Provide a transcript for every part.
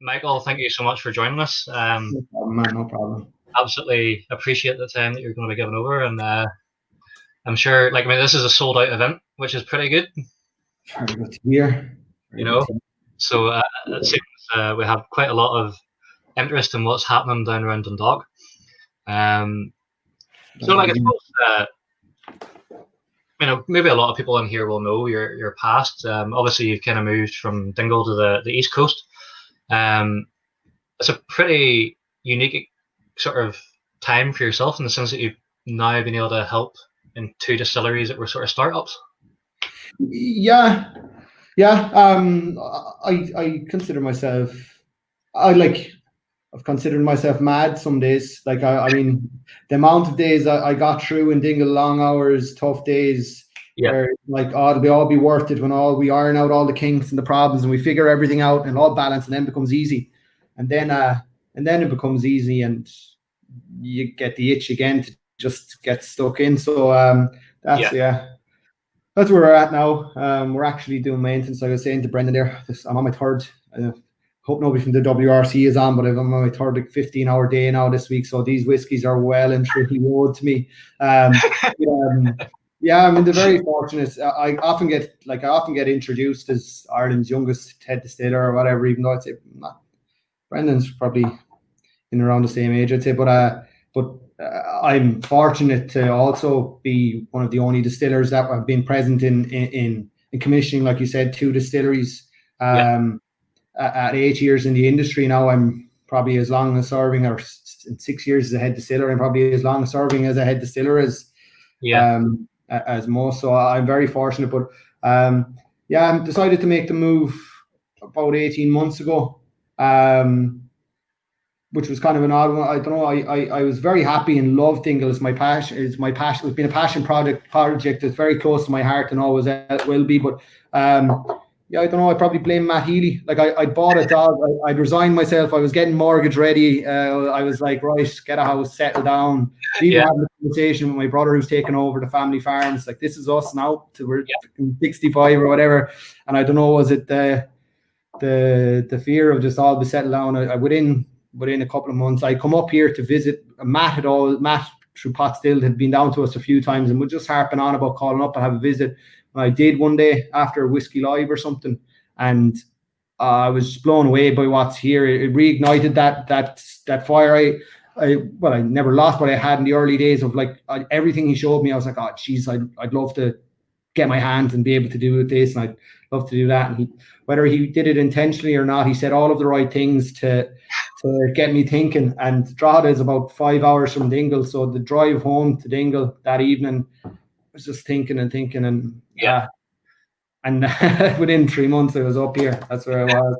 Michael, thank you so much for joining us. No problem, man. No problem. Absolutely appreciate the time that you're going to be giving over, and I'm sure, this is a sold out event, which is pretty good, Very good to hear. you Very good know. to So it seems we have quite a lot of interest in what's happening down around Dundalk. Um, so, I hear. suppose, maybe a lot of people in here will know your past. Obviously, you've kind of moved from Dingle to the East Coast. It's a pretty unique sort of time for yourself in the sense that you've now been able to help in two distilleries that were sort of startups. Yeah. I consider myself. I've considered myself mad some days. I mean, the amount of days I got through in Dingle, long hours, tough days. Yeah. Where it'll all be worth it when we iron out all the kinks and the problems and we figure everything out and all balance, and then it becomes easy. And then it becomes easy and you get the itch again to just get stuck in. So that's where we're at now. We're actually doing maintenance, like I was saying to Brendan there. I'm on my third. Hope nobody from the WRC is on, but I'm on my third 15-hour day now this week. So these whiskies are well and truly owed to me. Yeah, I mean, they're very fortunate. I often get introduced as Ireland's youngest head distiller or whatever, even though I'd say Brendan's probably in around the same age, I'd say. But I'm fortunate to also be one of the only distillers that have been present in commissioning, like you said, two distilleries. At 8 years in the industry now, I'm probably as long as serving, or in 6 years as a head distiller, and probably as long as serving as a head distiller as most. So I'm very fortunate. But I decided to make the move about 18 months ago. Which was kind of an odd one. I don't know. I was very happy and loved Dingle. It's my passion. It's been a passion project that's very close to my heart and always will be. But I don't know. I probably blame Matt Healy. I bought a dog. I'd resigned myself. I was getting mortgage ready. I was like, right, get a house, settle down. Even having a conversation with my brother who's taken over the family farm. It's like, this is us now. We're 65 or whatever. And I don't know, was it the fear of just all be settled down? Within a couple of months, I come up here to visit. Matt through Potstill had been down to us a few times and we're just harping on about calling up and have a visit. I did one day after Whiskey Live or something, and I was blown away by what's here. It reignited that fire. I never lost what I had in the early days of everything he showed me. I was like, oh, geez, I'd love to get my hands and be able to do this, and I'd love to do that. And whether he did it intentionally or not, he said all of the right things to get me thinking. And Drogheda is about 5 hours from Dingle, so the drive home to Dingle that evening, I was just thinking and and within 3 months I was up here. That's where I was.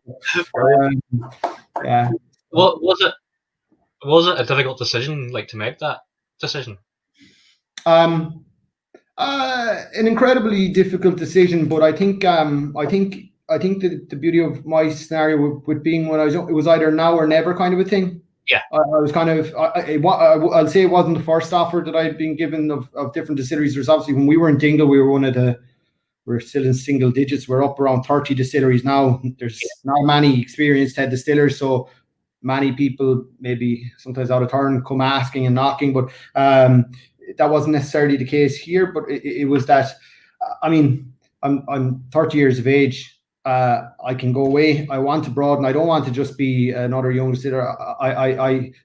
Well, was it a difficult decision, to make that decision? An incredibly difficult decision, but I think the beauty of my scenario with being when I was young, it was either now or never kind of a thing. Yeah, I was kind of. I'll say it wasn't the first offer that I'd been given of different distilleries. There's obviously, when we were in Dingle, we're still in single digits. We're up around 30 distilleries now. There's not many experienced head distillers, so many people maybe sometimes out of turn come asking and knocking, but that wasn't necessarily the case here. But it was that. I mean, I'm 30 years of age. I can go away. I want to broaden. I don't want to just be another young distiller.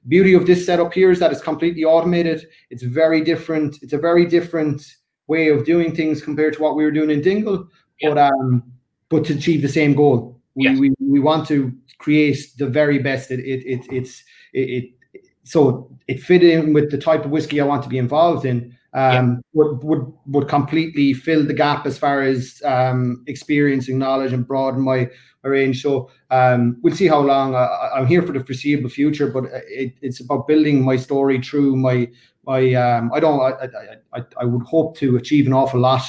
Beauty of this setup here is that it's completely automated. It's very different. It's a very different way of doing things compared to what we were doing in Dingle, but to achieve the same goal. We want to create the very best. So it fit in with the type of whiskey I want to be involved in. Would completely fill the gap as far as experience and knowledge and broaden my range. So we'll see how long. I'm here for the foreseeable future, but it's about building my story through my. I would hope to achieve an awful lot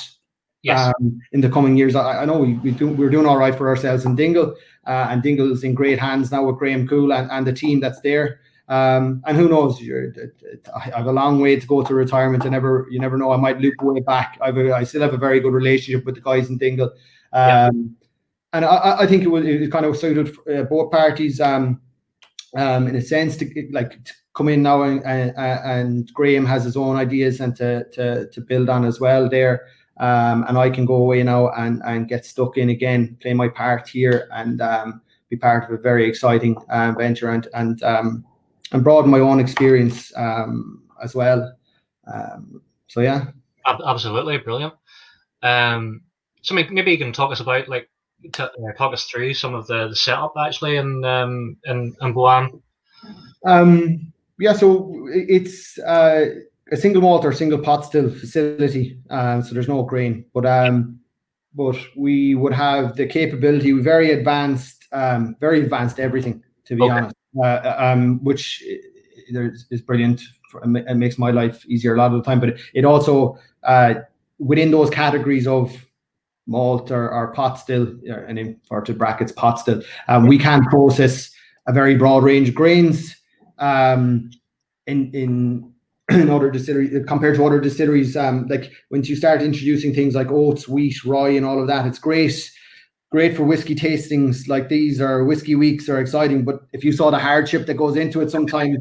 in the coming years. I know we're doing all right for ourselves in Dingle, and Dingle is in great hands now with Graham Cool and the team that's there. And who knows? I have a long way to go to retirement. You never know. I might loop way back. I still have a very good relationship with the guys in Dingle, and and I think it kind of suited both parties in a sense to come in now, and Graham has his own ideas and to build on as well there. And I can go away now and get stuck in again, play my part here, and be part of a very exciting venture, and broaden my own experience as well. So yeah, absolutely brilliant. So maybe you can talk us about talk us through some of the setup actually in Boann. Yeah, so it's a single malt or single pot still facility, so there's no grain, but we would have the capability, very advanced everything, to be honest, which is brilliant. It makes my life easier a lot of the time, but it also within those categories of malt or pot still, and in inverted brackets pot still, we can process a very broad range of grains in other distilleries, compared to other distilleries. Like once you start introducing things like oats, wheat, rye, and all of that, it's great for whiskey tastings like these, or whiskey weeks are exciting. But if you saw the hardship that goes into it sometimes,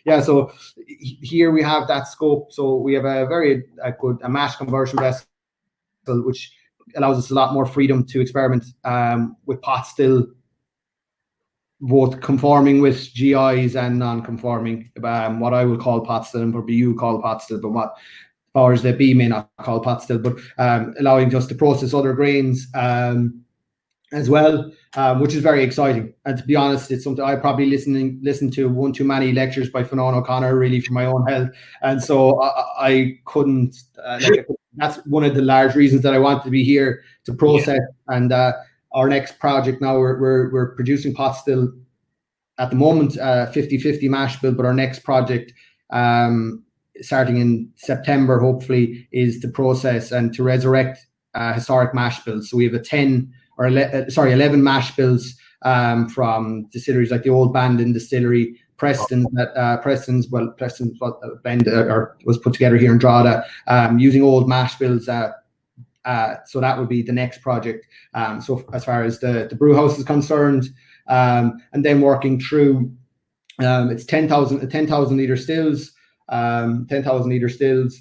yeah, so here we have that scope. So we have a very good mash conversion vessel, which allows us a lot more freedom to experiment with pot still, both conforming with GIs and non-conforming, what I will call pot still, and probably you call pot still, but what powers that be may not call pot still, but allowing us to process other grains as well, which is very exciting. And to be honest, it's something I probably listened to one too many lectures by Fionnán O'Connor, really, for my own health. And so I couldn't, that's one of the large reasons that I wanted to be here to process. Yeah. And our next project now, we're producing pot still at the moment, 50-50 mash bill, but our next project, starting in September, hopefully, is to process and to resurrect historic mash bills. So we have 11 mash bills from distilleries like the old Bandon Distillery, Preston's blend was put together here in Drogheda, using old mash bills. So that would be the next project. So as far as the brew house is concerned, and then working through, it's 10,000 liter stills, 10,000 liter stills,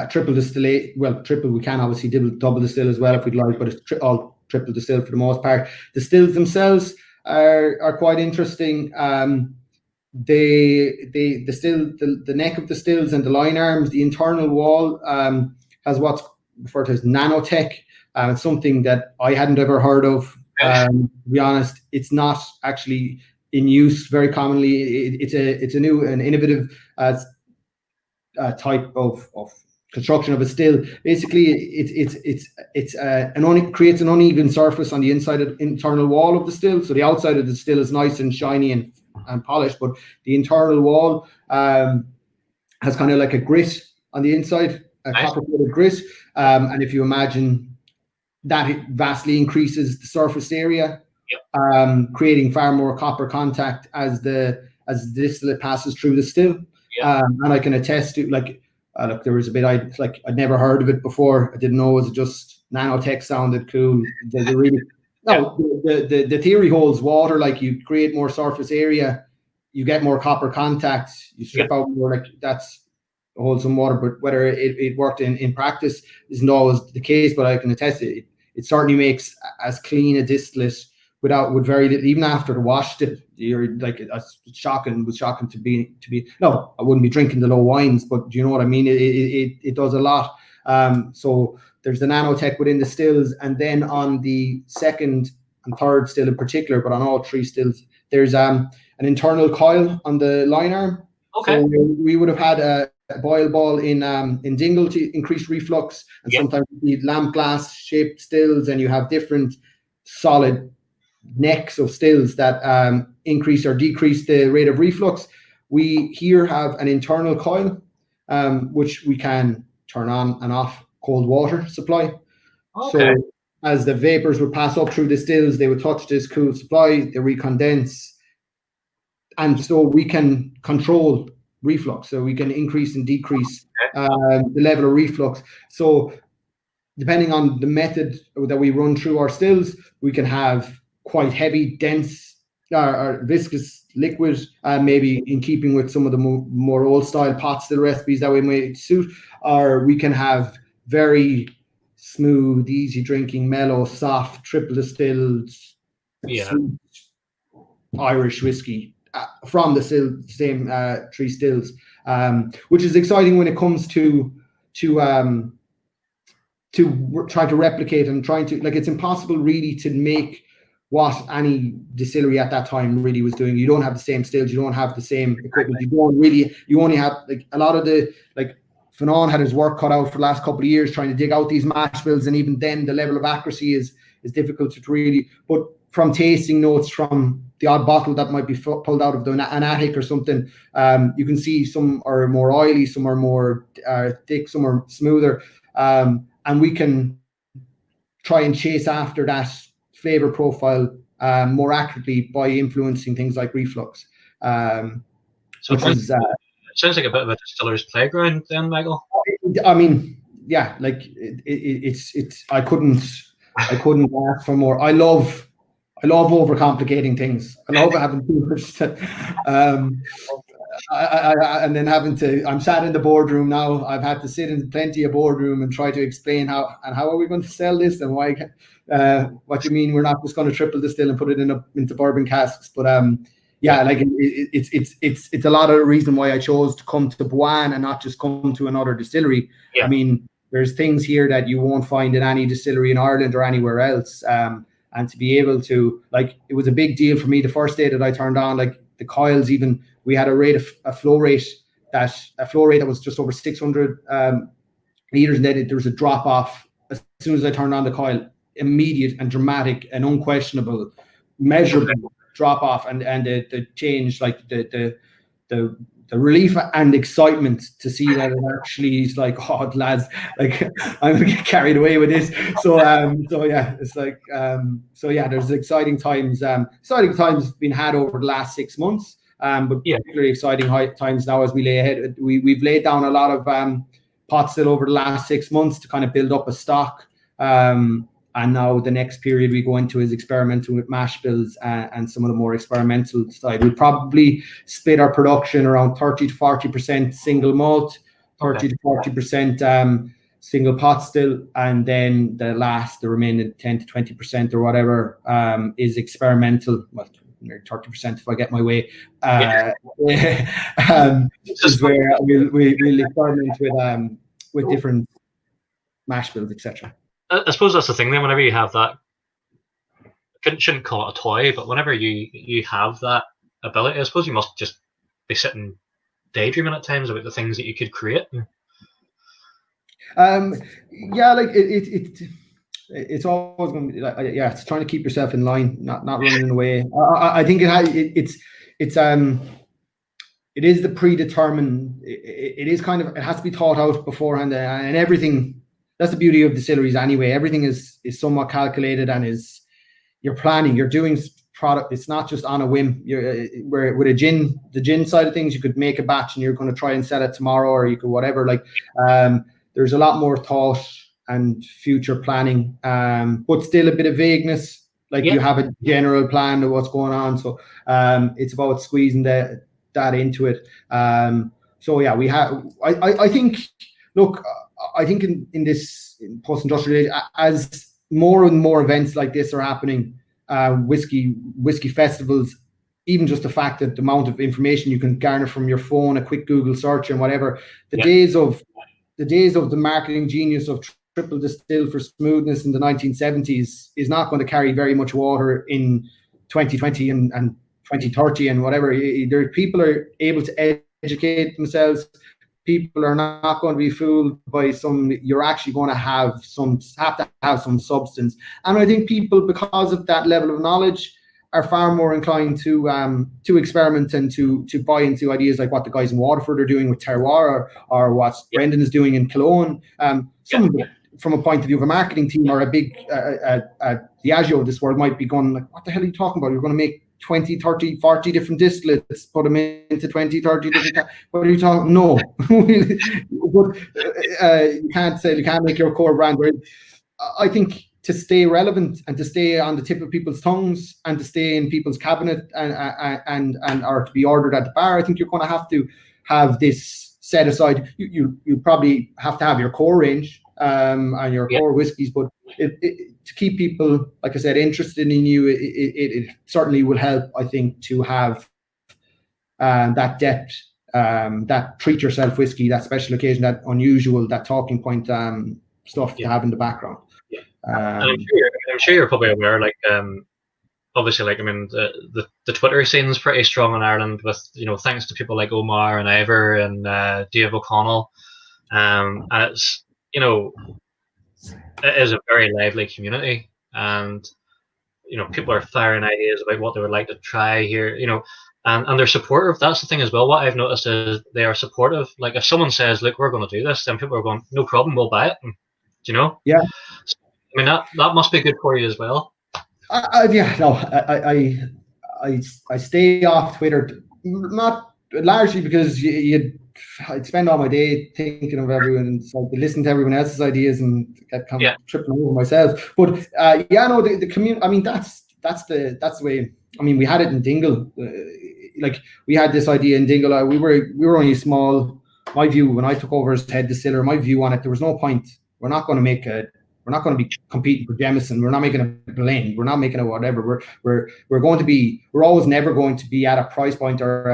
triple distillate. Well, triple, we can obviously double distill as well if we'd like, but it's all triple distill for the most part. The stills themselves are quite interesting. The neck of the stills and the line arms, the internal wall, has what's referred to as nanotech. It's something that I hadn't ever heard of. To be honest, it's not actually in use very commonly. It's a new and innovative type of construction of a still. Basically, it creates an uneven surface on the internal wall of the still. So the outside of the still is nice and shiny and polished, but the internal wall has kind of like a grit on the inside, a copper-coated grit. And if you imagine that, it vastly increases the surface area, creating far more copper contact as the distillate passes through the still. And I can attest to, look, there was a bit I'd never heard of it before. I didn't know it was just nanotech sounded cool. The theory holds water. Like, you create more surface area, you get more copper contact, you strip out more. Like, that's holds some water. But whether it worked in practice isn't always the case. But I can attest it certainly makes as clean a distillate with very little, even after the wash still. You're like, it's shocking. It was shocking to be. No, I wouldn't be drinking the low wines, but do you know what I mean? It does a lot. So there's the nanotech within the stills, and then on the second and third still in particular, but on all three stills, there's an internal coil on the line arm. Okay. So we would have had a boil ball in Dingle to increase reflux, and sometimes you need lamp glass shaped stills, and you have different solid necks of stills that increase or decrease the rate of reflux. We here have an internal coil, which we can turn on and off cold water supply. Okay. So as the vapors would pass up through the stills, they would touch this cool supply, they recondense, and so we can control reflux, so we can increase and decrease the level of reflux. So depending on the method that we run through our stills, we can have quite heavy, dense, or viscous liquid, maybe in keeping with some of the more old style pot still recipes that we may suit, or we can have very smooth, easy drinking, mellow, soft, triple distilled, sweet Irish whiskey from the same three stills, which is exciting when it comes to try to replicate and trying to, like, it's impossible really to make what any distillery at that time really was doing. You don't have the same stills, you don't have the same equipment, you only have, like, a lot of the, like, Boann had his work cut out for the last couple of years trying to dig out these mash bills, and even then the level of accuracy is difficult to really, but from tasting notes from the odd bottle that might be pulled out of an attic or something, you can see some are more oily, some are more thick, some are smoother, and we can try and chase after that flavor profile more accurately by influencing things like reflux. So it sounds like a bit of a distiller's playground then, Michael. I mean, yeah, like it's I couldn't ask for more. I love overcomplicating things. I love having too much and then having to, I'm sat in the boardroom now. I've had to sit in plenty of boardroom and try to explain how are we going to sell this, and why, what do you mean we're not just going to triple distill and put it into bourbon casks. But yeah, like it's a lot of the reason why I chose to come to Boann and not just come to another distillery. I mean, there's things here that you won't find in any distillery in Ireland or anywhere else. And to be able to, like, it was a big deal for me the first day that I turned on, like, the coils, even we had a flow rate that was just over 600 liters, and then there was a drop off as soon as I turned on the coil, immediate and dramatic and unquestionable, measurable drop off, and the change, like the relief and excitement to see that it actually is like, oh lads, like, I'm gonna get carried away with this. So yeah, it's like so yeah, there's exciting times being had over the last 6 months, but particularly exciting times now as we lay ahead. We've laid down a lot of pot still over the last 6 months to kind of build up a stock, and now the next period we go into is experimenting with mash bills and some of the more experimental side. We'll probably split our production around 30 to 40% single malt, 30 to 40% single pot still, and then the remaining 10 to 20% or whatever is experimental. Well, 30% if I get my way. Is where we'll experiment with different mash bills, etc. I suppose that's the thing then, whenever you have that, I shouldn't call it a toy, but whenever you have that ability, I suppose you must just be sitting daydreaming at times about the things that you could create. Yeah, like it's always going to be like, yeah, it's trying to keep yourself in line, not running away. I think it is the predetermined. It is kind of, it has to be thought out beforehand, and everything. That's the beauty of distilleries anyway. Everything is somewhat calculated, and you're planning, you're doing product. It's not just on a whim. Where with the gin side of things, you could make a batch and you're going to try and sell it tomorrow, or you could whatever. Like, there's a lot more thought and future planning, but still a bit of vagueness. Like, you have a general plan of what's going on. So it's about squeezing that into it. So yeah, we have. I think. Look. I think in this post-industrial age, as more and more events like this are happening, whiskey festivals, even just the fact that the amount of information you can garner from your phone, a quick Google search and whatever, the days of the marketing genius of triple distill for smoothness in the 1970s is not going to carry very much water in 2020 and 2030 and whatever. People are able to educate themselves. People are not going to be fooled by you're actually going to have to have some substance. And I think people, because of that level of knowledge, are far more inclined to experiment and to buy into ideas like what the guys in Waterford are doing with terroir, or what Brendan is doing in Cologne. From a point of view of a marketing team, or a big Diageo of this world might be going like, what the hell are you talking about? You're going to make 20, 30, 40 different distillates, put them into 20, 30 different. What are you talking? No, but you can't make your core brand. I think to stay relevant and to stay on the tip of people's tongues and to stay in people's cabinet and or to be ordered at the bar, I think you're going to have this set aside. You probably have to have your core range and your core whiskies, but to keep people, like I said, interested in you, it certainly will help, I think, to have that depth, that treat yourself whiskey, that special occasion, that unusual, that talking point stuff to have in the background. Yeah. And I'm sure you're probably aware, like obviously, like I mean, the Twitter scene's pretty strong in Ireland with, you know, thanks to people like Omar and Ivor and Dave O'Connell, and it's, you know, it is a very lively community, and you know, people are firing ideas about what they would like to try here, you know, and they're supportive. That's the thing as well. What I've noticed is they are supportive. Like if someone says, "Look, we're going to do this," then people are going, "No problem, we'll buy it." And, do you know? Yeah. So, I mean, that must be good for you as well. I stay off Twitter, not largely because I'd spend all my day thinking of everyone and so I listen to everyone else's ideas and get kind of tripping over myself. But the community. I mean, that's the way. I mean, we had it in Dingle. Like we had this idea in Dingle. We were only small. My view when I took over as head distiller, my view on it, there was no point. We're not going to be competing for Jameson. We're not making a blend. We're not making a whatever. We're always never going to be at a price point or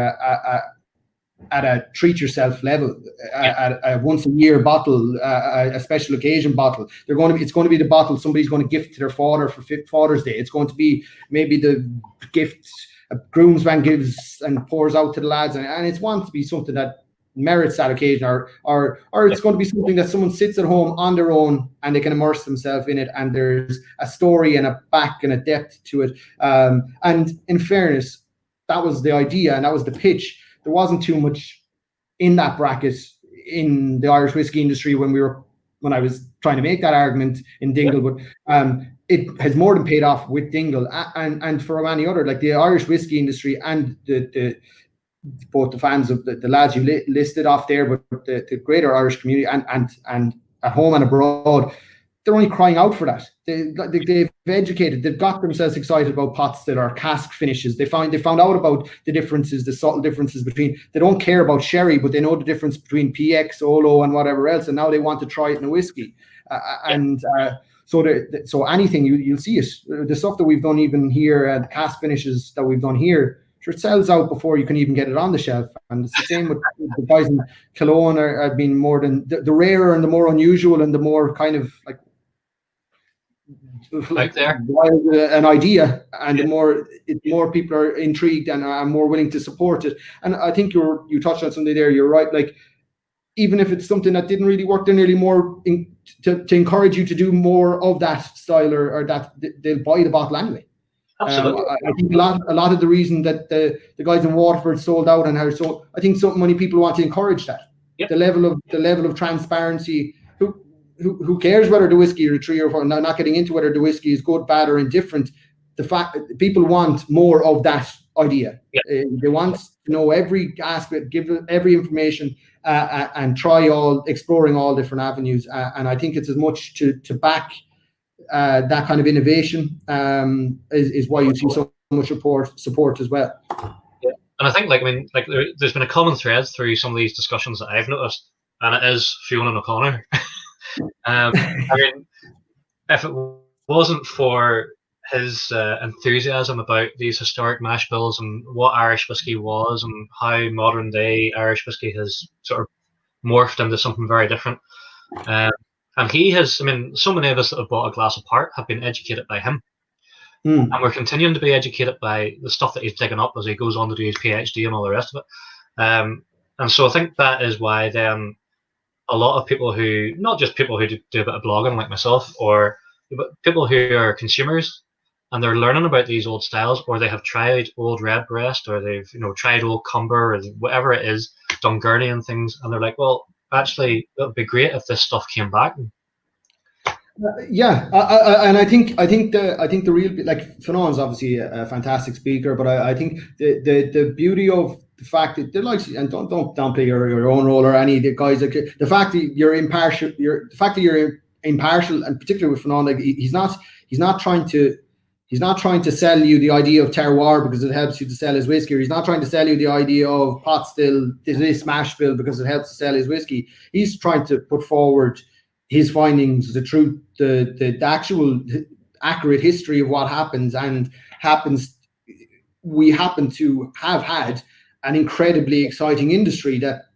at a treat yourself level, at a once a year bottle, a special occasion bottle. It's going to be the bottle somebody's going to gift to their father for Father's Day. It's going to be maybe the gift a groomsman gives and pours out to the lads, and it's wants to be something that merits that occasion, or it's going to be something that someone sits at home on their own and they can immerse themselves in it, and there's a story and a back and a depth to it. And in fairness, that was the idea and that was the pitch. There wasn't too much in that bracket in the Irish whiskey industry when I was trying to make that argument in Dingle, but it has more than paid off with Dingle and for any other, like the Irish whiskey industry and the both the fans of the lads you listed off there, but the greater Irish community and at home and abroad, they're only crying out for that. They've educated, they've got themselves excited about pot still or cask finishes. They found out about the differences, the subtle differences between. They don't care about sherry, but they know the difference between PX, Olo, and whatever else, and now they want to try it in a whiskey. So anything you'll see it. The stuff that we've done even here, the cask finishes that we've done here. Sure, it sells out before you can even get it on the shelf, and it's the same with the guys in Cologne. Have been more than the rarer and the more unusual and the more kind of like there an idea, and the more people are intrigued and are more willing to support it. And I think you touched on something there. You're right. Like even if it's something that didn't really work, they're nearly more to encourage you to do more of that style or that they'll buy the bottle anyway. Absolutely. I think a lot of the reason that the guys in Waterford sold out and how so, I think so many people want to encourage that. Yep. The level of transparency. Who cares whether the whiskey or 3 or 4? Not getting into whether the whiskey is good, bad, or indifferent. The fact that people want more of that idea. Yep. They want to know every aspect, give every information, and exploring all different avenues. And I think it's as much to back that kind of innovation is why you see so much support as well. Yeah. And I think there's been a common thread through some of these discussions that I've noticed, and it is Fiona O'Connor. I mean, if it wasn't for his enthusiasm about these historic mash bills and what Irish whiskey was and how modern day Irish whiskey has sort of morphed into something very different. And he has, I mean, so many of us that have bought a glass apart have been educated by him. And we're continuing to be educated by the stuff that he's digging up as he goes on to do his PhD and all the rest of it. And so I think that is why then a lot of people who, not just people who do a bit of blogging like myself, but people who are consumers and they're learning about these old styles, or they have tried old Redbreast, or they've tried old Cumber, or whatever it is, Dungarny and things, and they're like, well, actually, it would be great if this stuff came back. Yeah, and I think the real, like, Fanon's obviously a fantastic speaker, but I think the beauty of the fact that the likes, and don't play your own role or any of the guys, like the fact that you're impartial, impartial, and particularly with Fanon, like he's not trying to. He's not trying to sell you the idea of terroir because it helps you to sell his whiskey. Or he's not trying to sell you the idea of pot still, this mash bill because it helps to sell his whiskey. He's trying to put forward his findings, the truth, the actual accurate history of what happens and happens. We happen to have had an incredibly exciting industry that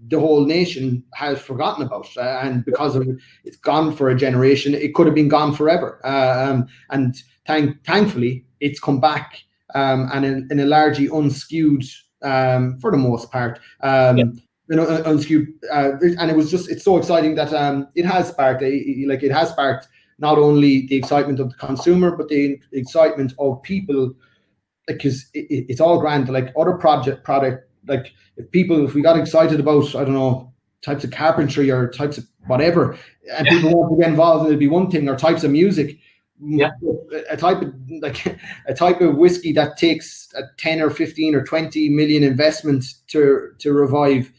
the whole nation has forgotten about, and because of it's gone for a generation, it could have been gone forever. And thankfully, it's come back, and in a largely unskewed, for the most part. Yeah. Unskewed, and it's so exciting that it has sparked it has sparked not only the excitement of the consumer but the excitement of people, because it's all grand. Like other product, like if we got excited about, I don't know, types of carpentry or types of whatever, and people want to get involved, it'd be one thing, or types of music. Yeah. A type of whiskey that takes a 10 or 15 or 20 million investment to revive.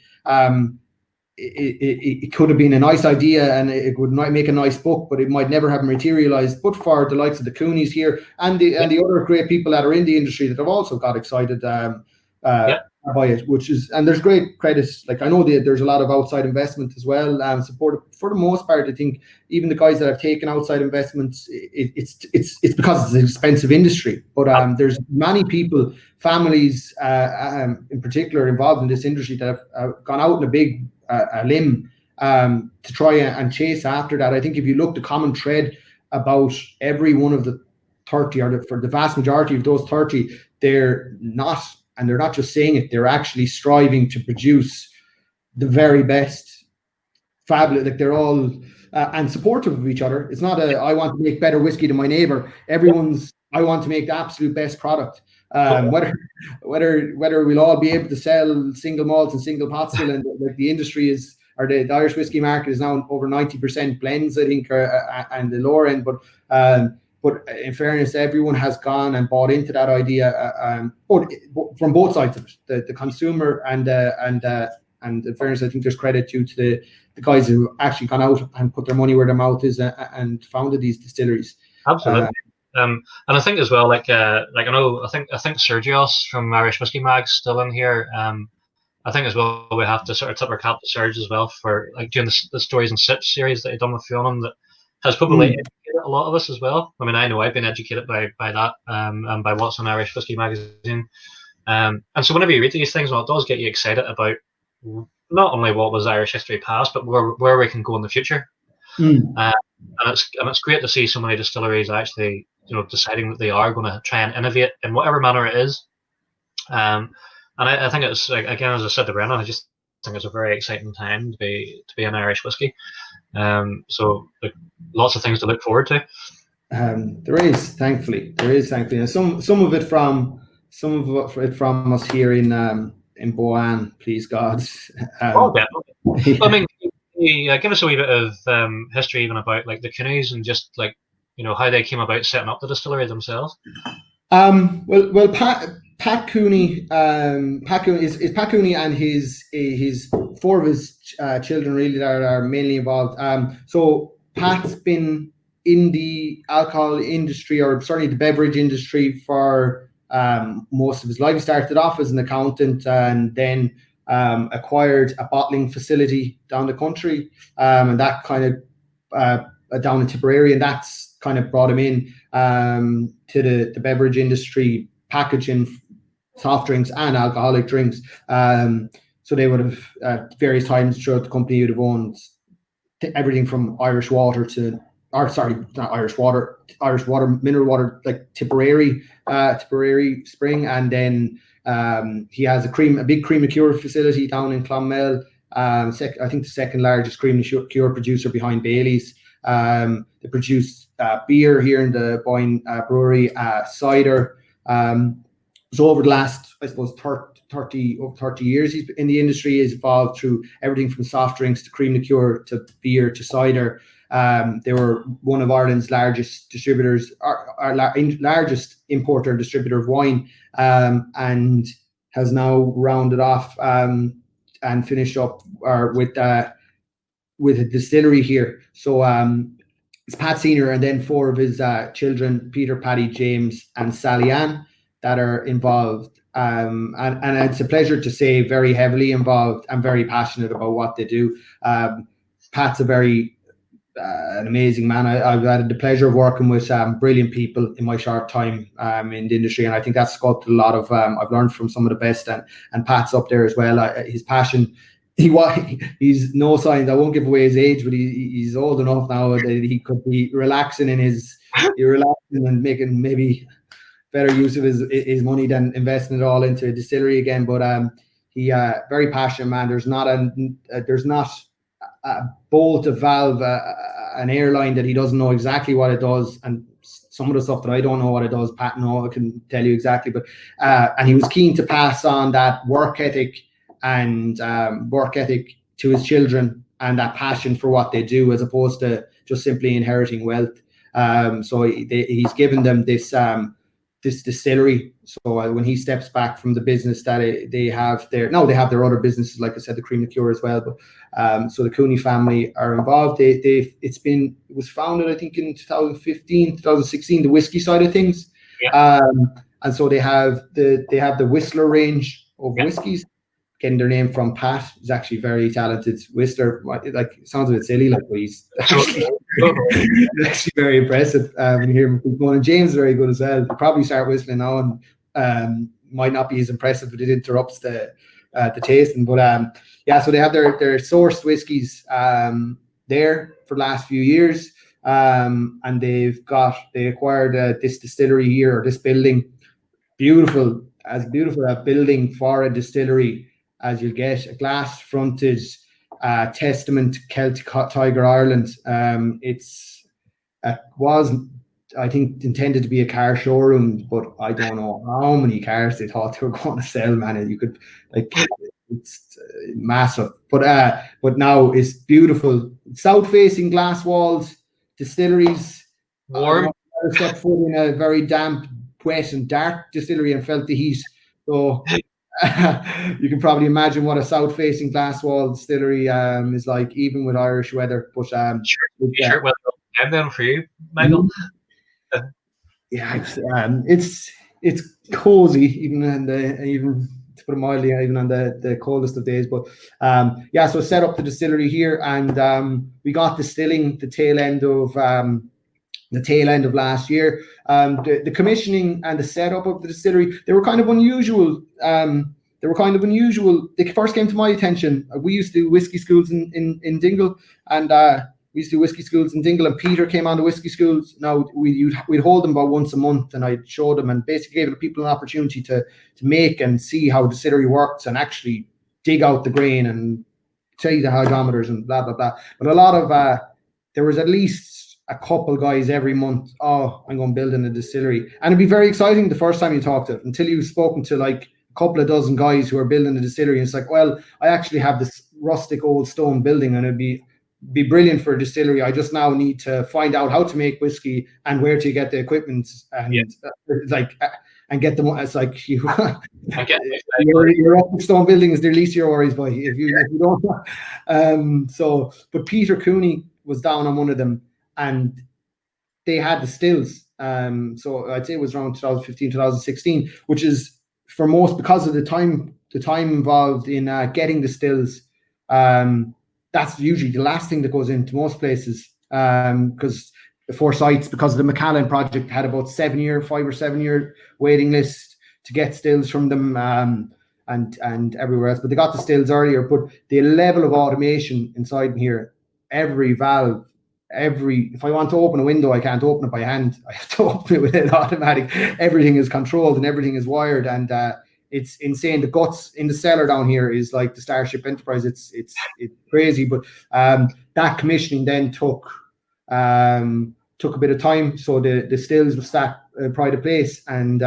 It could have been a nice idea and it would make a nice book, but it might never have materialized. But for the likes of the Coonies here and the other great people that are in the industry that have also got excited by it, and there's great credits. Like I know there's a lot of outside investment as well, supported for the most part. I think even the guys that have taken outside investments, it's because it's an expensive industry. But there's many people, families in particular, involved in this industry that have gone out in a big a limb to try and chase after that. I think if you look, the common thread about every one of the 30, or for the vast majority of those 30, they're not just saying it, they're actually striving to produce the very best, fabulous. Like they're all and supportive of each other. It's not I want to make better whiskey than my neighbor. Everyone's, I want to make the absolute best product. Whether we'll all be able to sell single malts and single pot still, and like the industry is, or the Irish whiskey market is now over 90% blends, I think, and the lower end. But in fairness, everyone has gone and bought into that idea, from both sides of it, the consumer and in fairness, I think there's credit due to the guys who actually gone out and put their money where their mouth is and founded these distilleries. Absolutely. And I think as well, like I know, I think Sergios from Irish Whiskey Mag's still in here. I think as well we have to sort of tip our cap to Serge as well for like doing the Stories and Sips series that he's done with Fionn, that has probably educated a lot of us as well. I mean, I know I've been educated by that and by what's on Irish Whiskey Magazine. And so whenever you read these things, well, it does get you excited about not only what was Irish history past, but where we can go in the future. And it's great to see so many distilleries actually, deciding that they are going to try and innovate in whatever manner it is. And I think it's, like, again, as I said to Brennan, I just think it's a very exciting time to be in Irish whiskey. So like, lots of things to look forward to. There is thankfully, and some of it from us here in Boann, please God. Definitely. I mean, give us a wee bit of history even about like the Coonies and just like how they came about setting up the distillery themselves. Well, Pat Cooney, Pat Cooney and his four of his children really that are mainly involved. So Pat's been in the alcohol industry, or certainly the beverage industry, for most of his life. He started off as an accountant and then acquired a bottling facility down the country, and that kind of down in Tipperary, and that's kind of brought him in to the beverage industry, packaging soft drinks and alcoholic drinks. So they would have at various times throughout the company would have owned everything from Irish water to, not Irish water, mineral water, like Tipperary Spring, and then he has a big cream liqueur facility down in Clonmel. I think the second largest cream liqueur producer behind Bailey's. They produce beer here in the Boann brewery, cider. So over the last, I suppose, 30 years he's in the industry, he's evolved through everything from soft drinks to cream liqueur to beer to cider. They were one of Ireland's largest distributors, largest importer and distributor of wine, and has now rounded off and finished up with a distillery here. So it's Pat Senior, and then 4 of his children, Peter, Paddy, James, and Sally Ann, that are involved. And it's a pleasure to say very heavily involved and very passionate about what they do. Pat's a very an amazing man. I've had the pleasure of working with brilliant people in my short time in the industry, and I think that's sculpted a lot of. I've learned from some of the best, and Pat's up there as well. His passion. He's no signs. I won't give away his age, but he's old enough now that he could be relaxing and making maybe better use of his money than investing it all into a distillery again. But he very passionate man. There's not a bolt, a valve, an airline that he doesn't know exactly what it does, and some of the stuff that I don't know what it does, Pat I can tell you exactly. But and he was keen to pass on that work ethic to his children, and that passion for what they do, as opposed to just simply inheriting wealth. So he's given them this distillery. So when he steps back from the business that they have their other businesses, like I said, the cream liqueur as well. But so the Cooney family are involved. It was founded, I think, in 2015, 2016, the whiskey side of things. Yeah. And so they have the Whistler range of whiskies, getting their name from Pat. He's actually very talented whistler. Like, it sounds a bit silly, like, but he's actually very impressive. When you hear him going, and James is very good as well. He'll probably start whistling now, and might not be as impressive, but it interrupts the tasting. But so they have their sourced whiskies there for the last few years, and they acquired this distillery here, or this building, beautiful a building for a distillery as you get, a glass fronted testament to Celtic Tiger Ireland. Was, I think, intended to be a car showroom, but I don't know how many cars they thought they were going to sell, man. You could, like, it's massive. But now it's beautiful, south facing glass walls, distilleries. Warm. I stepped foot in a very damp, wet and dark distillery and felt the heat. So you can probably imagine what a south-facing glass wall distillery is like, even with Irish weather. But sure. Well, then for you, Michael. Yeah, it's cozy, even to put it mildly, even on the coldest of days. But so set up the distillery here, and we got distilling the tail end of last year. The commissioning and the setup of the distillery, they were kind of unusual. They first came to my attention. We used to do whiskey schools in Dingle, and and Peter came on the whiskey schools. Now we'd hold them about once a month, and I'd show them and basically give the people an opportunity to make and see how the distillery works, and actually dig out the grain and tell you the hydrometers and blah blah blah. But a lot of there was at least a couple guys every month, I'm going building a distillery. And it'd be very exciting the first time you talk to it, until you've spoken to like a couple of dozen guys who are building a distillery. And it's like, well, I actually have this rustic old stone building, and it'd be brilliant for a distillery. I just now need to find out how to make whiskey and where to get the equipment and and get them. It's like your rustic stone building is the least of your worries, boy. If you don't. But Peter Cooney was down on one of them, and they had the stills. So I'd say it was around 2015, 2016, which is for most, because of the time involved in getting the stills. That's usually the last thing that goes into most places, because the 4 sites, because the Macallan project had about 5 or 7 year waiting list to get stills from them, and everywhere else. But they got the stills earlier. But the level of automation inside here, every valve, if I want to open a window, I can't open it by hand. I have to open it with an automatic. Everything is controlled and everything is wired, and it's insane. The guts in the cellar down here is like the Starship Enterprise. It's crazy. But that commissioning then took a bit of time. So the stills were sat pride of place, and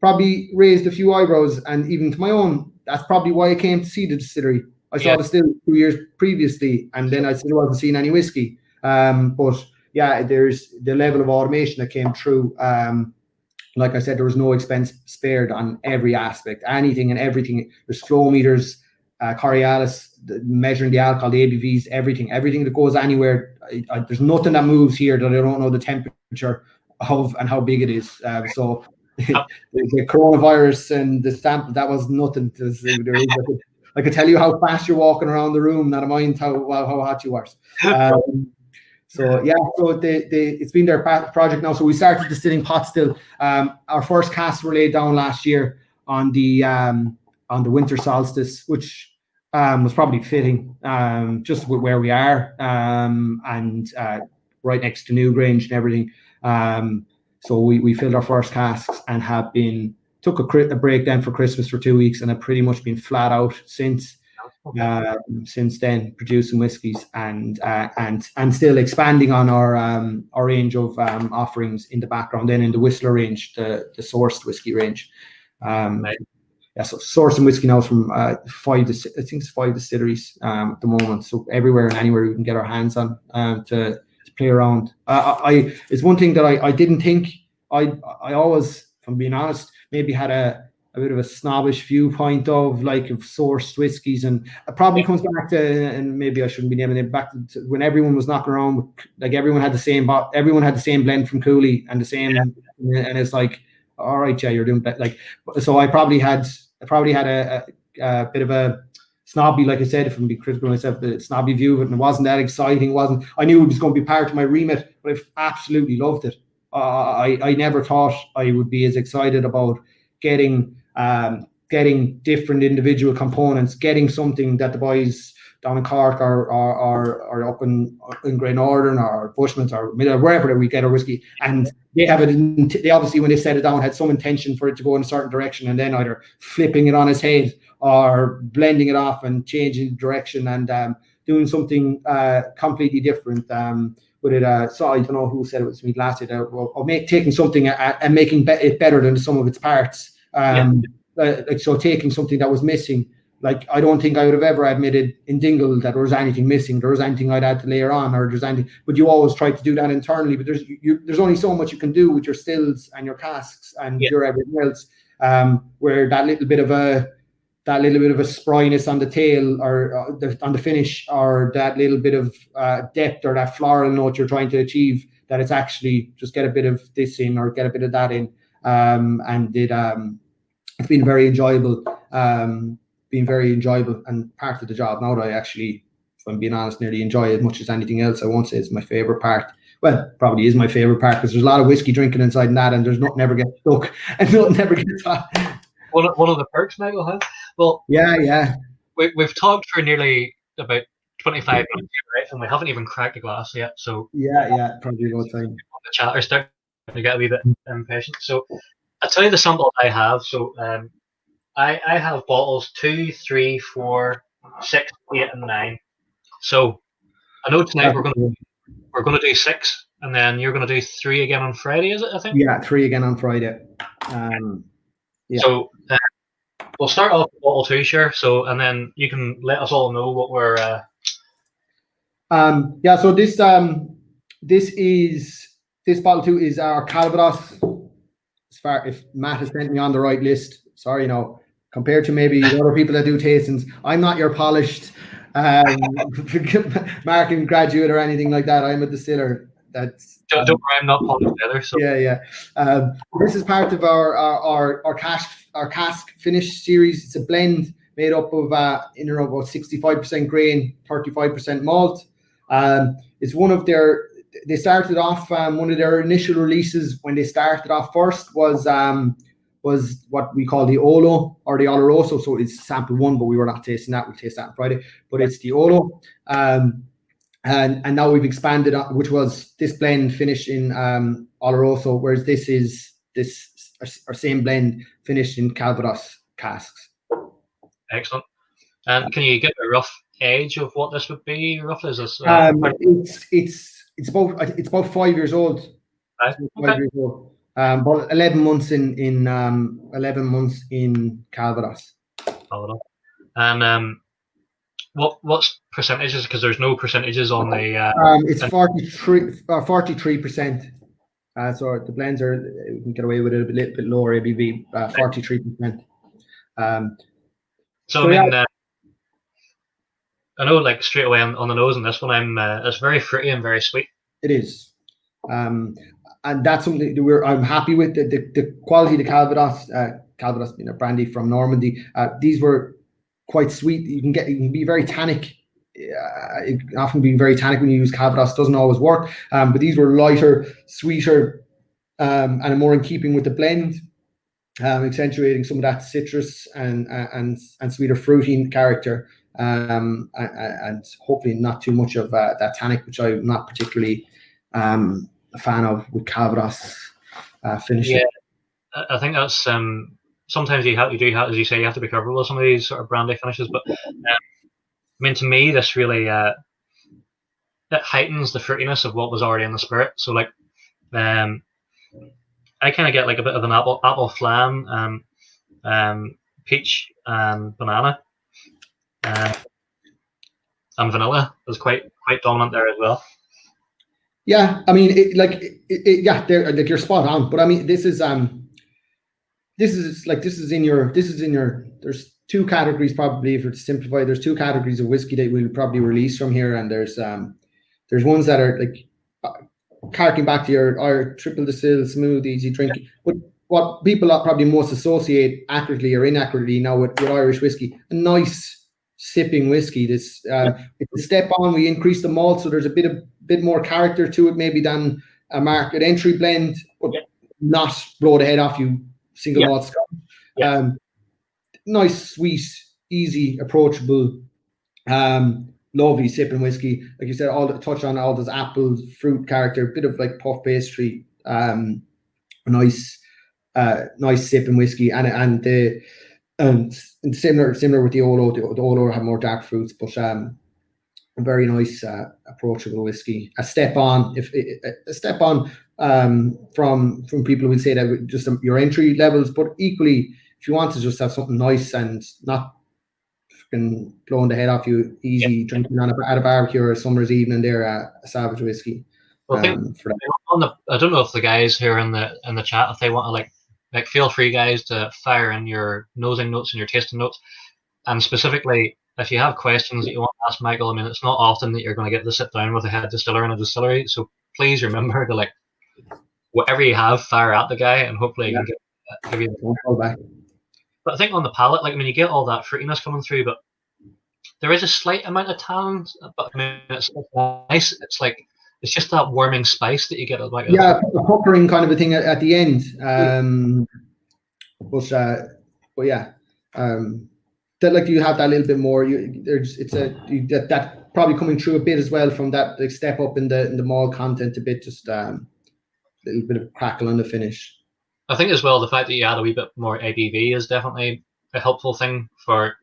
probably raised a few eyebrows, and even to my own. That's probably why I came to see the distillery. I saw the still 2 years previously, and then I still wasn't seeing any whiskey. But yeah, there's the level of automation that came through. Like I said, there was no expense spared on every aspect, anything and everything. There's flow meters, Coriolis, measuring the alcohol, the ABVs, everything that goes anywhere. There's nothing that moves here that I don't know the temperature of and how big it is. So the coronavirus and the sample, that was nothing. I could tell you how fast you're walking around the room, not mind how hot you are. So yeah, so it's been their project now. So we started distilling pot still. Our first casks were laid down last year on the winter solstice, which was probably fitting, just with where we are, and right next to Newgrange and everything. So we filled our first casks and have took a break then for Christmas for 2 weeks, and have pretty much been flat out since then, producing whiskies and still expanding on our range of offerings in the background. Then in the Whistler range, the sourced whiskey range. Yeah, so sourcing whiskey now from 5 distilleries at the moment. So everywhere and anywhere we can get our hands on to play around. It's one thing that I didn't think. I always, if I'm being honest, maybe had a bit of a snobbish viewpoint of sourced whiskies, and it probably comes back to, and maybe I shouldn't be naming it, back to when everyone was knocking around, everyone had the same blend from Cooley and the same, and it's like, all right, yeah, you're doing that. So I probably had a bit of a snobby, like I said, if I'm being critical of myself, the snobby view of it, and it wasn't that exciting. I knew it was going to be part of my remit, but I absolutely loved it. I never thought I would be as excited about getting different individual components, getting something that the boys down in Cork or up in Grey Northern or Bushmans or wherever that we get our whiskey, and they obviously, when they set it down, had some intention for it to go in a certain direction, and then either flipping it on its head or blending it off and changing direction and doing something completely different with it. So I don't know who said it was me last year, or taking something and making it better than the sum of its parts. So taking something that was missing, I don't think I would have ever admitted in Dingle that there was anything missing, there was anything I'd had to layer on, or there's anything. But you always try to do that internally. But there's only so much you can do with your stills and your casks and your everything else. Where that little bit of a spryness on the tail or on the finish, or that little bit of depth or that floral note you're trying to achieve, that it's actually just get a bit of this in or get a bit of that in, and it's been very enjoyable. And part of the job now that I actually, if I'm being honest, nearly enjoy as much as anything else. I won't say it's my favorite part. Well, probably is my favorite part, because there's a lot of whiskey drinking inside that, and there's nothing ever gets stuck and nothing ever gets hot. One of the perks Michael has. Well, yeah. We've talked for nearly about 25 minutes here, right? And we haven't even cracked the glass yet. So yeah, probably about time. The chatter starting to get a wee bit impatient. So I'll tell you the sample I have. So I have bottles 2, 3, 4, 6, 8, and 9. So I know tonight we're going to do 6, and then you're going to do 3 again on Friday, is it? I think. Yeah, 3 again on Friday. Yeah. So we'll start off with bottle 2, sure. So, and then you can let us all know what we're. So this bottle 2 is our Calvados. As far if Matt has sent me on the right list, sorry, no. Compared to maybe other people that do tastings, I'm not your polished marketing graduate or anything like that. I'm a distiller. That's don't worry, I'm not polished either. So yeah. This is part of our cask finish series. It's a blend made up of in and about 65% grain, 35% malt. It's one of their. They started off one of their initial releases when they started off first was what we call the Olo or the Oloroso. So it's sample 1, but we were not tasting that. We'll taste that on Friday. But it's the Olo. And now we've expanded on, which was this blend finished in Oloroso, whereas this is our same blend finished in Calvados casks. Excellent. And can you get a rough age of what this would be? Roughly, is this? It's about 5 years old. Right. Okay. 5 years old. But 11 months in Calvados. And What's percentages? Because there's no percentages on the. It's 43%. So the blends are, we can get away with it a little bit lower ABV, 43%. So I mean, I know like straight away on the nose on this one, it's very fruity and very sweet. It is, and that's something that I'm happy with. The quality of the Calvados being a brandy from Normandy. These were quite sweet. You can be very tannic. It can often be very tannic when you use Calvados. Doesn't always work, but these were lighter, sweeter, and more in keeping with the blend, accentuating some of that citrus and sweeter fruity character, and hopefully not too much of that tannic, which I'm not particularly a fan of with Calvados finishing. Yeah, I think that's sometimes you do have, as you say, you have to be careful with some of these sort of brandy finishes. But I mean, to me, this really it heightens the fruitiness of what was already in the spirit. So like, I kind of get like a bit of an apple flam, peach and banana, and vanilla is quite dominant there as well. Yeah, I mean, yeah, they're like, you're spot on. But I mean, this is in your. There's two categories probably, if it's simplified. There's two categories of whiskey that we'll probably release from here, and there's ones that are like, harking back to our triple distill, smooth, easy drinking. But what people probably most associate accurately or inaccurately now with Irish whiskey, a nice sipping whiskey. This it's a step on. We increase the malt, so there's a bit more character to it maybe than a market entry blend, but not blow the head off you single malt Scotch. Nice, sweet, easy, approachable, lovely sipping whiskey. Like you said, touch on all those apples, fruit character, bit of like puff pastry, nice sipping whiskey, and similar with the Olo. The Olo have more dark fruits, but a very nice, approachable whiskey. A step on, from people who would say that just your entry levels, but equally, if you want to just have something nice and not fucking blowing the head off you, easy drinking at a barbecue or a summer's evening, there, a Savage whiskey. Well, I don't know if the guys here in the chat, if they want to like feel free, guys, to fire in your nosing notes and your tasting notes, and specifically if you have questions that you want to ask Michael. I mean, it's not often that you're going to get to sit down with a head distiller in a distillery, so please remember to, like, whatever you have, fire at the guy, and hopefully he can give you the back. But I think on the palate, like, I mean, you get all that fruitiness coming through, but there is a slight amount of tannin. But I mean, it's nice. It's like, it's just that warming spice that you get. Like, a puckering kind of a thing at the end. But yeah, that, like, you have that little bit more. That probably coming through a bit as well from that, like, step up in the malt content a bit. Just a little bit of crackle on the finish. I think as well the fact that you add a wee bit more ABV is definitely a helpful thing for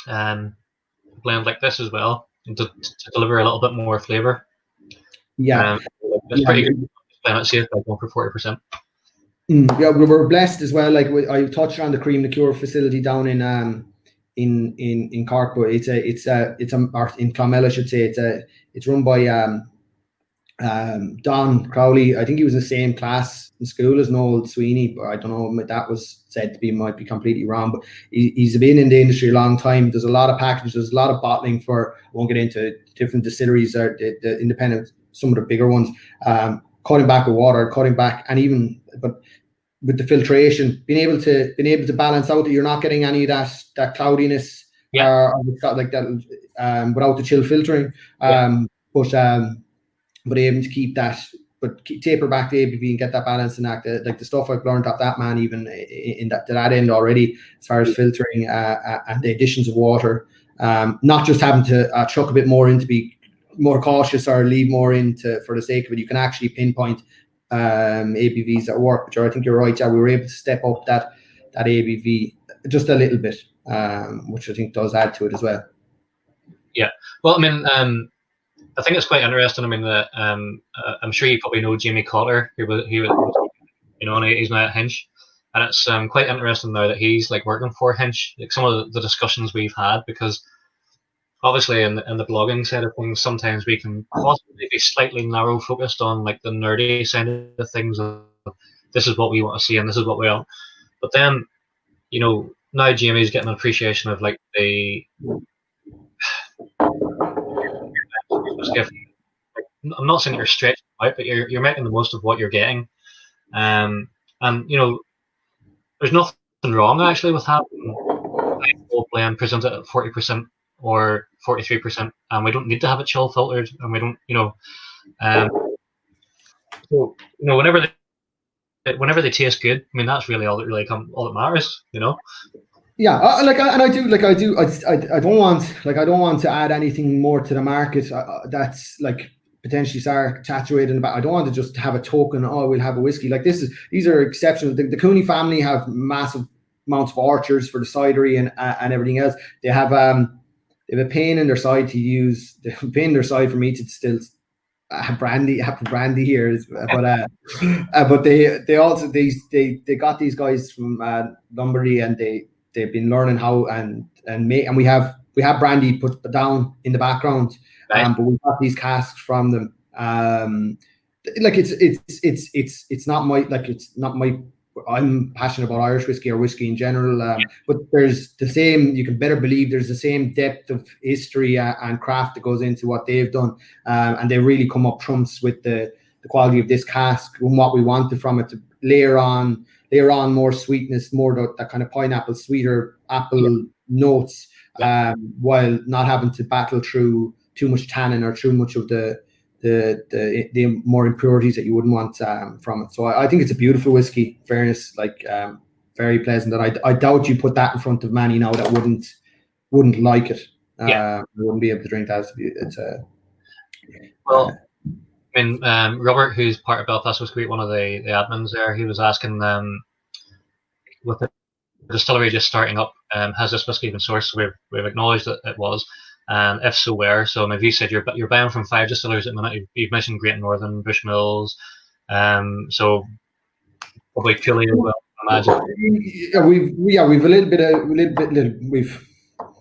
a blend like this as well, to deliver a little bit more flavour. Yeah, it's pretty good. It's safe, like 1 for 40%. Yeah, we were blessed as well. Like, I touched on the cream liqueur facility down in Cork, but it's in Clonmel, I should say. It's run by Don Crowley. I think he was in the same class in school as Noel Sweeney, but I don't know, that was said to be, might be completely wrong, but he's been in the industry a long time. There's a lot of packages, there's a lot of bottling for, I won't get into different distilleries or the independent, some of the bigger ones, cutting back with water, but with the filtration, being able to balance out that you're not getting any of that cloudiness, or like that, without the chill filtering, but able to keep that, but taper back the ABV and get that balance and act. Like the stuff I've learned off that man, even in that end already, as far as filtering and the additions of water, not just having to chuck a bit more in to be more cautious or leave more in for the sake of it. You can actually pinpoint ABVs that work, which I think you're right. Yeah, we were able to step up that ABV just a little bit, which I think does add to it as well. Yeah, well, I mean, I think it's quite interesting. I mean, I'm sure you probably know Jamie Cotter. He was, and he's now at Hinch, and it's quite interesting now that he's like working for Hinch. Like some of the discussions we've had, because obviously in the blogging side of things, sometimes we can possibly be slightly narrow focused on like the nerdy side of things. Of this is what we want to see and this is what we want. But then, now Jamie's getting an appreciation of like the gift. I'm not saying you're stretching out, but you're making the most of what you're getting. And there's nothing wrong actually with having full blend presented at 40% or 43%, and we don't need to have it chill filtered, and we don't, so whenever they taste good, I mean that's really all that matters, Yeah, I don't want to add anything more to the market that's like potentially saturated. But I don't want to just have a token. Oh, we'll have a whiskey like this. These are exceptional. The Cooney family have massive amounts of orchards for the cidery and everything else. They have a pain in their side to use. They have a pain in their side for me to distill brandy here, but they also they got these guys from Lombardy, and they've been learning how and we have brandy put down in the background, right. But we got these casks from them. Like it's not my I'm passionate about Irish whiskey or whiskey in general, but there's the same. You can better believe there's the same depth of history and craft that goes into what they've done, and they really come up trumps with the quality of this cask and what we wanted from it to layer on more sweetness, more that kind of pineapple, sweeter apple notes, while not having to battle through too much tannin or too much of the more impurities that you wouldn't want from it. So I think it's a beautiful whiskey. Fairness, very pleasant. And I doubt you put that in front of many now that wouldn't like it. Wouldn't be able to drink that. I mean, Robert, who's part of Belfast Whiskey Week, one of the admins there, he was asking with the distillery just starting up, has this whiskey been sourced? So we've acknowledged that it was. And if so, where? So maybe you said you're buying from 5 distillers at the minute. You've mentioned Great Northern, Bushmills, so probably Cooley as well, I imagine. We've a little bit.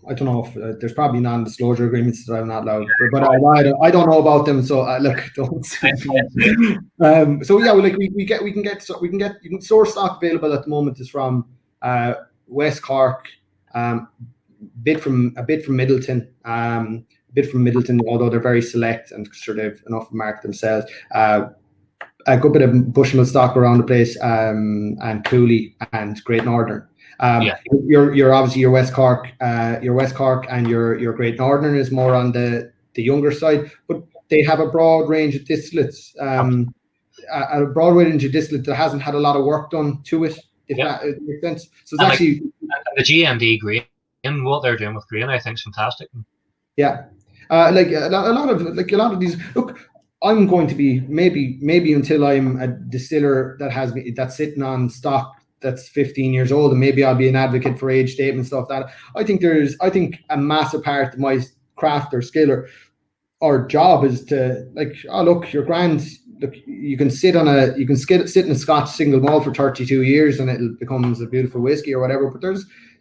I don't know if there's probably non-disclosure agreements that I'm not allowed, but I don't know about them. So look, don't. So yeah, you can source stock available at the moment is from West Cork. Bit from Middleton, although they're very select and sort of enough to market themselves. A good bit of Bushmill stock around the place, and Cooley and Great Northern. You're obviously your West Cork, and your Great Northern is more on the younger side, but they have a broad range of distillates, a broad range of distillate that hasn't had a lot of work done to it. If that makes sense. So it's actually the GMD Green. And what they're doing with grain, I think, is fantastic. Yeah, a lot of these. Look, I'm going to be maybe until I'm a distiller that's sitting on stock that's 15 years old, and maybe I'll be an advocate for age statement stuff. That I think a massive part of my craft or skill or job is to look, your grand. Look, you can sit in a Scotch single malt for 32 years and it becomes a beautiful whiskey or whatever. But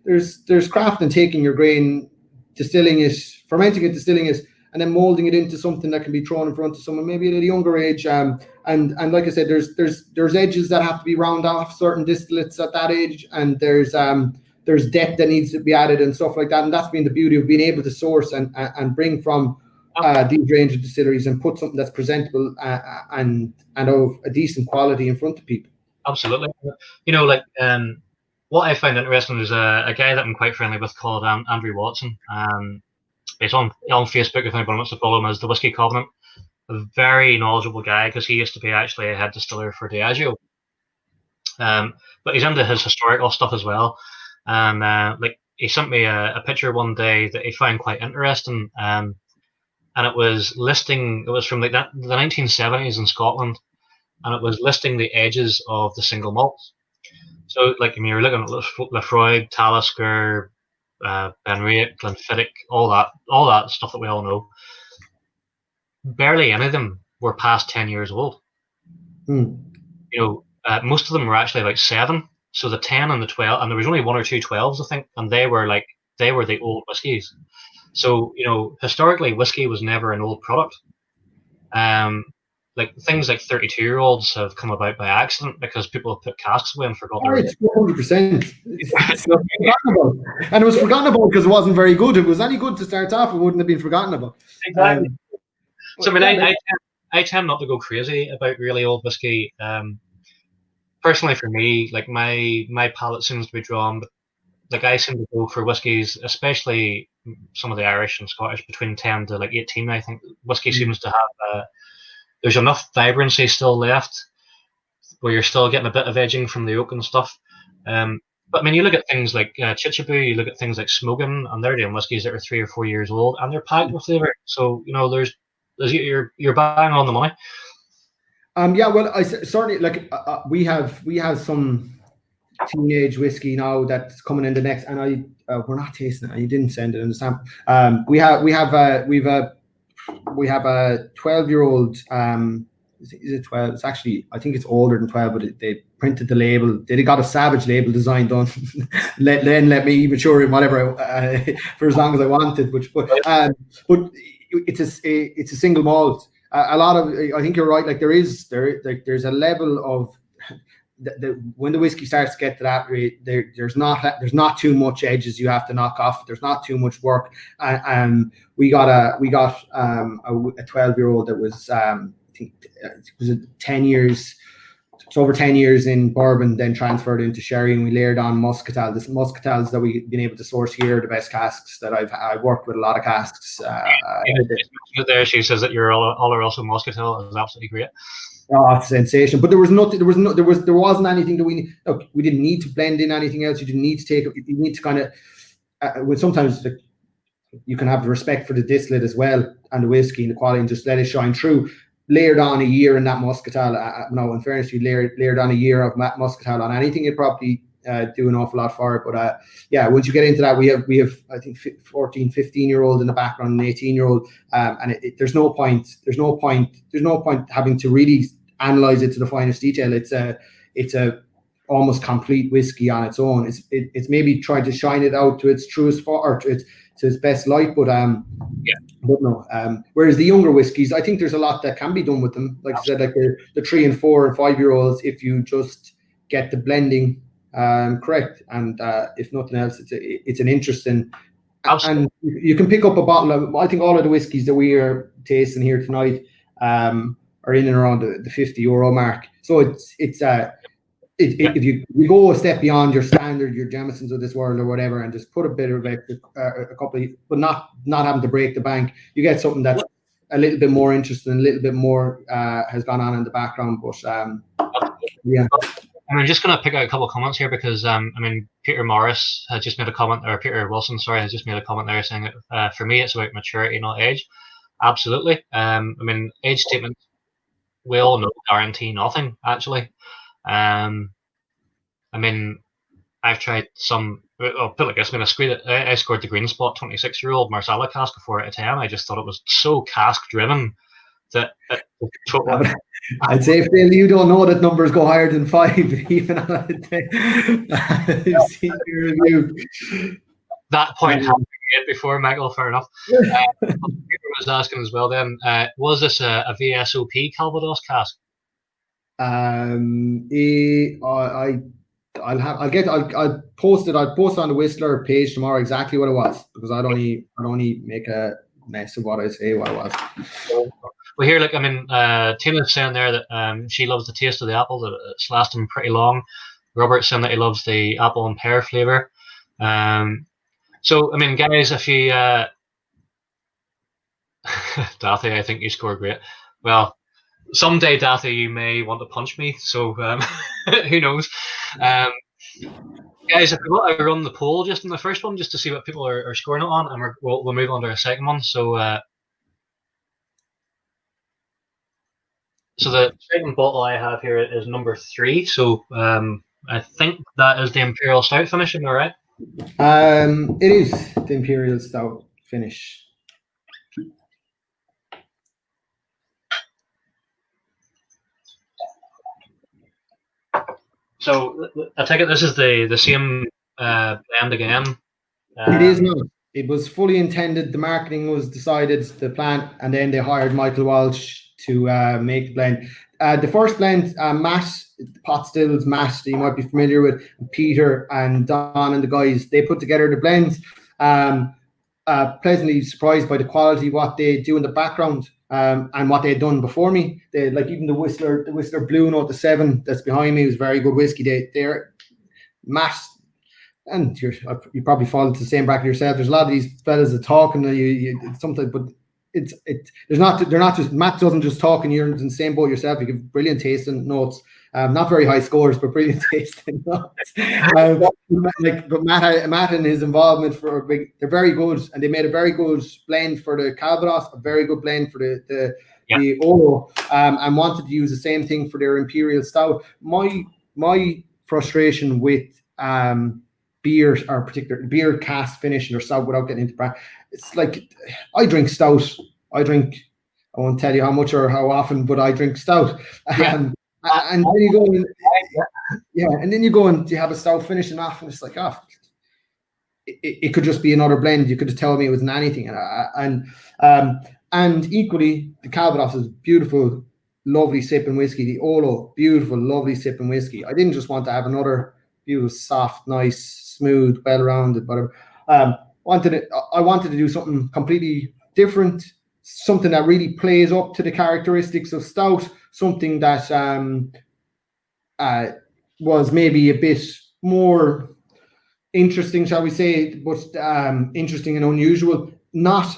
there's craft in taking your grain, distilling it, fermenting it, distilling it, and then molding it into something that can be thrown in front of someone maybe at a younger age. And like I said, there's edges that have to be round off certain distillates at that age, and there's depth that needs to be added and stuff like that. And that's been the beauty of being able to source and bring from these range of distilleries and put something that's presentable and of a decent quality in front of people. Absolutely. What I find interesting is a guy that I'm quite friendly with called Andrew Watson. He's on Facebook if anybody wants to follow him as the Whiskey Covenant. A very knowledgeable guy because he used to be actually a head distiller for Diageo. But he's into his historical stuff as well. And he sent me a picture one day that he found quite interesting. And it was from the 1970s in Scotland, and it was listing the edges of the single malts. So, you're looking at Lefroy, Talisker, Benriach, Glenfiddich, all that stuff that we all know. Barely any of them were past 10 years old. Most of them were actually 7. So the 10 and the 12, and there was only 1 or 2 12s, I think, and they were the old whiskies. So historically, whiskey was never an old product. Like things like 32-year-olds have come about by accident because people have put casks away and forgot their. It's 100%. And it was forgotten about because it wasn't very good. If it was any good to start off, it wouldn't have been forgotten about. Exactly. So I tend not to go crazy about really old whiskey. Personally, for me, like my palate seems to be drawn, but like I seem to go for whiskies, especially some of the Irish and Scottish, between 10 to like 18. I think whiskey seems to have there's enough vibrancy still left where you're still getting a bit of edging from the oak and stuff. But I mean, you look at things like Chichibu, you look at things like Smogan, and they're doing whiskies that are 3 or 4 years old, and they're packed with flavour. So there's you're bang on the money. Yeah, well, I certainly like we have some teenage whiskey now that's coming in the next, and we're not tasting it. You didn't send it in the sample. We have a 12-year-old. Is it 12? It's actually, I think it's older than 12, but they printed the label. They got a Savage label design done. let me mature in whatever for as long as I wanted. But it's a single malt. A lot of, I think you're right. Like there's a level of when the whiskey starts to get to that rate, there's not too much edges you have to knock off. There's not too much work. We got a 12-year-old that was I think it was 10 years. It's over 10 years in bourbon, then transferred into sherry, and we layered on muscatel. This muscatels that we've been able to source here are the best casks that I've worked with a lot of casks. There, she says that your Oloroso muscatel is absolutely great. Oh, it's sensational! But there wasn't anything that we didn't need to blend in anything else. You didn't need to take it. You need to kind of when sometimes you can have the respect for the distillate as well and the whiskey and the quality, and just let it shine through. Layered on a year in that muscatel. No, in fairness, you layered on a year of muscatel on anything, you'd probably do an awful lot for it. But yeah, once you get into that, we have I think 14, 15-year-old in the background, an 18-year-old, and there's no point having to really analyze it to the finest detail. It's a almost complete whiskey on its own. It's maybe trying to shine it out to its truest or to its best light, but yeah. But no. Whereas the younger whiskies, I think there's a lot that can be done with them. Like I said, like the 3 and 4 and 5-year-olds, if you just get the blending correct, and if nothing else, it's an interesting. Absolutely. And you can pick up a bottle of. I think all of the whiskies that we are tasting here tonight are in and around the €50 mark. So if you go a step beyond your standard, your Jamesons of this world or whatever, and just put a bit of a couple of, but not having to break the bank, you get something that's a little bit more interesting, a little bit more has gone on in the background. But yeah. I'm just going to pick out a couple of comments here because Peter Morris has just made a comment, or Peter Wilson, sorry, has just made a comment there saying that for me it's about maturity, not age. Absolutely. Age statements, we all know, guarantee nothing actually. I've tried some. I'll put it like this: I scored the Green Spot 26-year-old Marsala cask of 4 out of 10. I just thought it was so cask driven that I'd say, Phil, you don't know that numbers go higher than 5, even on a senior review. That point happened before, Michael. Fair enough. Peter was asking as well. Then, was this a VSOP Calvados cask? I'll post it. I'll post on the Whistler page tomorrow exactly what it was, because I'd only make a mess of what I say what it was. Well, here, Tina's saying there that she loves the taste of the apple, that it's lasting pretty long. Robert's saying that he loves the apple and pear flavour. So, guys, if you Dathy, I think you score great. Well, someday, Dathy, you may want to punch me, so who knows? Guys, if we want to run the poll just in the first one, just to see what people are scoring it on, and we'll move on to our second one. So the second bottle I have here is number 3. So I think that is the Imperial Stout finish, am I right? It is the Imperial Stout finish. So I take it this is the same blend again. It is not. it was fully intended. The marketing was decided, the plan, and then they hired Michael Walsh to make the blend. The first blend, Matt, pot stills, Matt, that you might be familiar with, Peter and Don and the guys, they put together the blends. Pleasantly surprised by the quality of what they do in the background, and what they had done before me. They, like, even the Whistler Blue Note, the 7 that's behind me, was very good whiskey. They're Matt, and you probably fall into the same bracket yourself. There's a lot of these fellas that talk, and sometimes, but they're not just, Matt doesn't just talk and you're in the same boat yourself. You give brilliant tasting notes, not very high scores, but brilliant tasting notes. But Matt and his involvement they're very good, and they made a very good blend for the Calvados, a very good blend for the Olo, and wanted to use the same thing for their Imperial Stout. My frustration with beers, or particular beer cask finishing or stout, without getting into brand, it's like, I drink stout. I won't tell you how much or how often, but I drink stout. And then you go and and then you go and you have a stout finishing off, and it's like, it could just be another blend. You could just tell me it wasn't anything. And equally, the Calvados is beautiful, lovely sipping whiskey. The Olo, beautiful, lovely sipping whiskey. I didn't just want to have another beautiful, soft, nice, smooth, well-rounded, whatever. I wanted to do something completely different, something that really plays up to the characteristics of stout, something that was maybe a bit more interesting, shall we say, but interesting and unusual.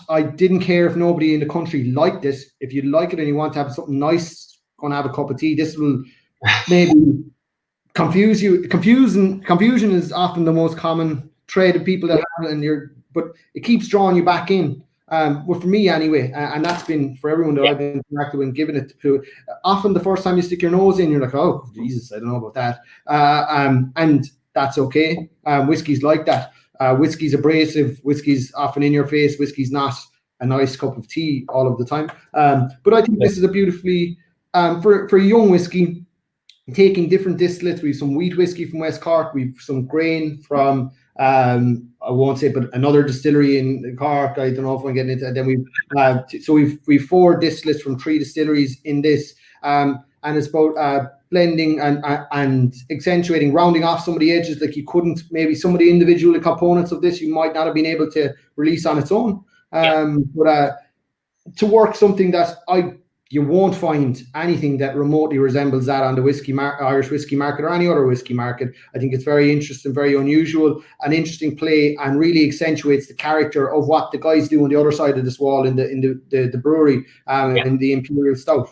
I didn't care if nobody in the country liked it. If you like it and you want to have something nice, go and have a cup of tea. This will maybe confuse you. Confusion is often the most common trait of people that have it, but it keeps drawing you back in. Well, for me anyway, and that's been for everyone that I've interacted with and given it to. Often the first time you stick your nose in, you're like, oh Jesus, I don't know about that, and that's okay. Whiskey's like that. Whiskey's abrasive. Whiskey's often in your face. Whiskey's not a nice cup of tea all of the time. But I think this is a beautifully for young whiskey, taking different distillates. We have some wheat whiskey from West Cork. We've some grain from I won't say, but another distillery in Cork. I don't know if I'm getting into it. Then we've 4 distillates from 3 distilleries in this, and it's about blending and accentuating, rounding off some of the edges. Like, you couldn't, maybe some of the individual components of this you might not have been able to release on its own. But to work something that you won't find anything that remotely resembles that on the Irish whiskey market or any other whiskey market. I think it's very interesting, very unusual, an interesting play, and really accentuates the character of what the guys do on the other side of this wall in the brewery, in the Imperial Stout.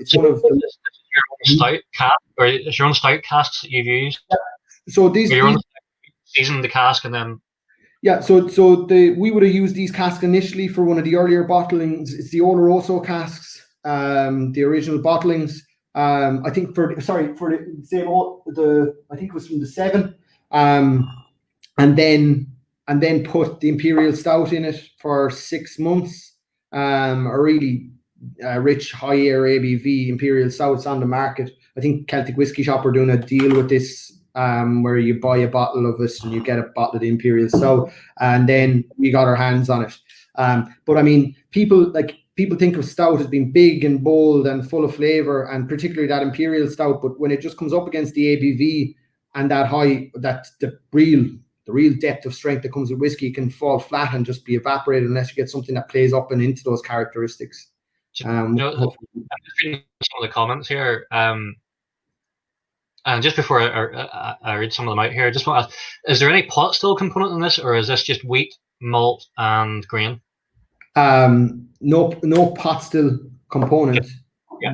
It's one of the stout cask, or is your own stout casks that you've used? So these season the cask and then. Yeah, so we would have used these casks initially for one of the earlier bottlings. It's the Oloroso casks. The original bottlings, I think for the same, I think it was from the 7, and then put the Imperial Stout in it for 6 months. A really rich, high air ABV Imperial Stouts on the market. I think Celtic Whisky Shop are doing a deal with this, where you buy a bottle of it and you get a bottle of the Imperial Stout, and then we got our hands on it. But I mean, people think of stout as being big and bold and full of flavor, and particularly that Imperial Stout. But when it just comes up against the ABV and that high, that the real depth of strength that comes with whiskey, can fall flat and just be evaporated unless you get something that plays up and into those characteristics. I'm just reading some of the comments here, and just before I read some of them out here, I just want to ask, is there any pot still component in this, or is this just wheat, malt, and grain? No pot still component,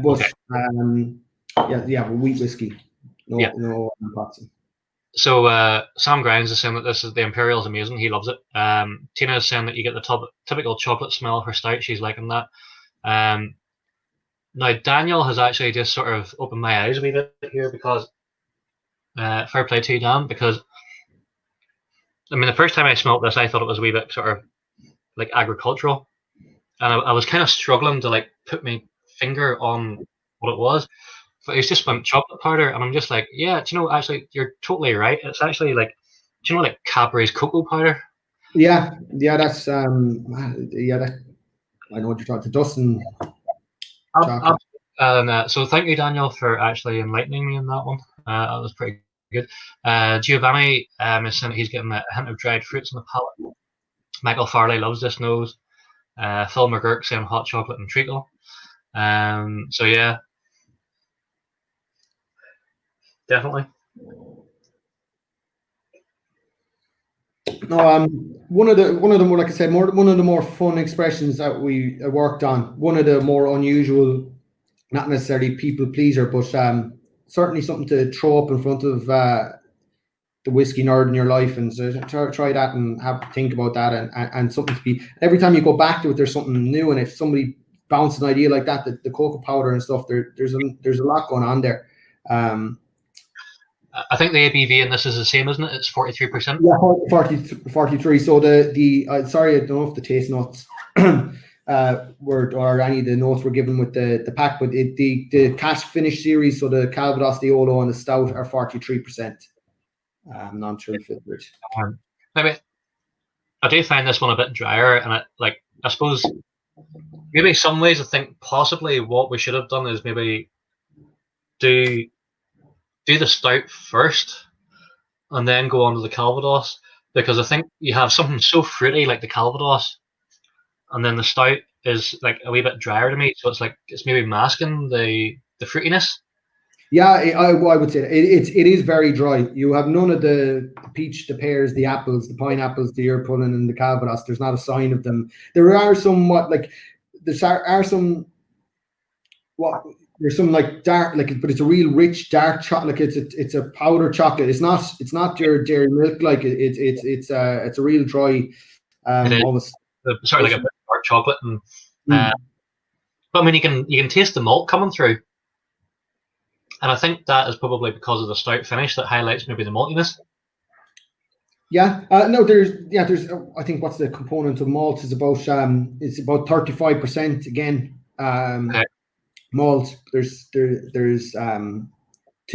but wheat whiskey. No pot still. So Sam Grimes is saying that this is the Imperial is amazing. He loves it. Tina is saying that you get the typical chocolate smell for stout. She's liking that. Now Daniel has actually just sort of opened my eyes a wee bit here, because fair play to you, Dan, because I mean, the first time I smelt this, I thought it was a wee bit sort of like agricultural, and I was kind of struggling to like put my finger on what it was. But it's just chocolate powder, and I'm just like, yeah, do you know, actually, you're totally right. It's actually like, do you know, like Cadbury's cocoa powder? Yeah, that's yeah, that I know what you're talking to. Dustin chocolate. So thank you, Daniel, for actually enlightening me on that one. That was pretty good. Giovanni is saying he's getting a hint of dried fruits on the palate. Michael Farley loves this nose. Phil McGurk saying hot chocolate and treacle. So yeah, definitely. No, one of the more, like I said, one of the more fun expressions that we worked on. One of the more unusual, not necessarily people pleaser, but certainly something to throw up in front of the whiskey nerd in your life, and so try that and have think about that, and something to be every time you go back to it. There's something new, and if somebody bounced an idea like that, the cocoa powder and stuff, there's a lot going on there. I think the ABV in this is the same, isn't it? It's 43%. Yeah, 43. So the sorry, I don't know if the taste notes were, or any of the notes were given with the pack, but the cask finish series, so the Calvados, the Olo, and the Stout are 43%. Non-chill filtered. Maybe I do find this one a bit drier, and I suppose maybe some ways I think possibly what we should have done is maybe do the Stout first and then go on to the Calvados, because I think you have something so fruity like the Calvados, and then the Stout is like a wee bit drier to me, so it's maybe masking the fruitiness. Yeah, I would say it is very dry. You have none of the peach, the pears, the apples, the pineapples that you're pulling in the Calvados. There's not a sign of them. There are somewhat like there are some there's some like dark, like, but it's a real rich dark chocolate. Like it's a powder chocolate. It's not your dairy milk, like it's a real dry, almost sort of like a bit of dark chocolate, and but I mean you can taste the malt coming through. And I think that is probably because of the stout finish that highlights maybe the maltiness. Yeah, no, there's I think what's the component of malt is about it's about 35% again. Okay. Malt. There's two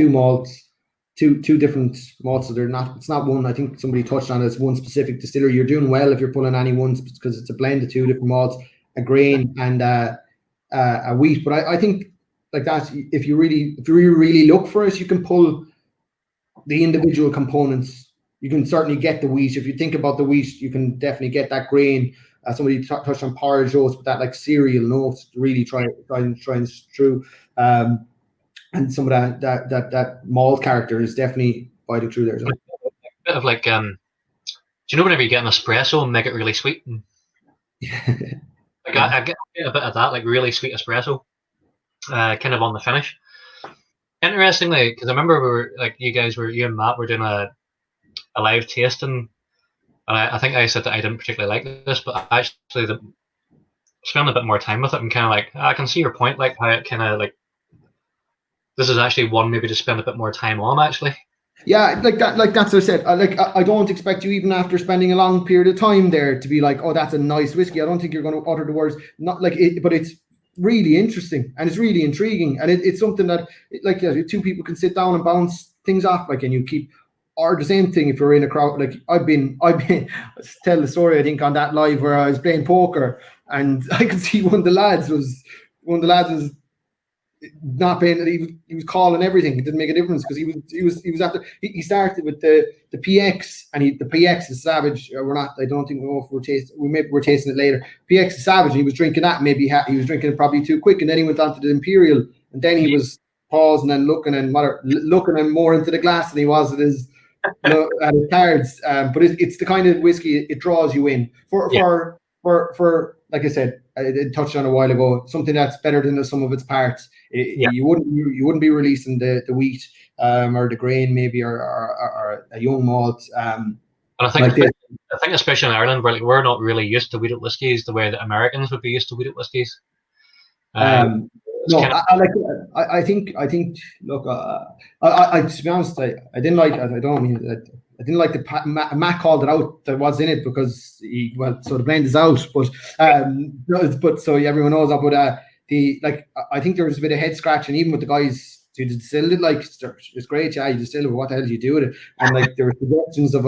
malts, two different malts. So they're not. It's not one. I think somebody touched on it. It's one specific distillery. You're doing well if you're pulling any ones, because it's a blend of two different malts, a grain and a wheat. But I think like that, if you really look for it, you can pull the individual components. You can certainly get the wheat. If you think about the wheat, you can definitely get that grain. Somebody touched on porridge oats, but that like cereal notes really try and through. And some of that malt character is definitely biting through there. So. A bit of like, do you know whenever you get an espresso and make it really sweet? Like I get a bit of that, like really sweet espresso, kind of on the finish. Interestingly, because I remember you and Matt were doing a live tasting, and I think I said that I didn't particularly like this, but actually spend a bit more time with it and kind of like, I can see your point, like how it kind of like, this is actually one maybe to spend a bit more time on actually. Yeah, like that's what I said. I don't expect you, even after spending a long period of time there, to be like, oh, that's a nice whiskey. I don't think you're going to utter the words, not like it, but it's really interesting and it's really intriguing, and it's something that like two people can sit down and bounce things off, like, and you keep. Or the same thing if you're in a crowd. Like I've been tell the story I think on that live where I was playing poker and I could see one of the lads was not paying. He was calling everything. It didn't make a difference because he was after. He started with the PX, and the PX is savage. We're not. I don't think we know if we're tasting. Maybe we're tasting it later. PX is savage. And he was drinking that. Maybe he was drinking it probably too quick, and then he went on to the Imperial, and then he was pausing and looking and more into the glass than he was at his cards. But it's the kind of whiskey it draws you in for like I said, I touched on a while ago, something that's better than the sum of its parts. You wouldn't be releasing the wheat or the grain maybe or a young malt. And I think especially in Ireland, where we're not really used to wheated whiskies the way that Americans would be used to wheated whiskies. No, I think. Look, I to be honest, I didn't like. I didn't like the Matt called it out that was in it because so the blend is out, but so everyone knows that. But I think there was a bit of head scratching even with the guys who distilled it. Like it's great, yeah, you distill it, but what the hell do you do with it? And like there were suggestions of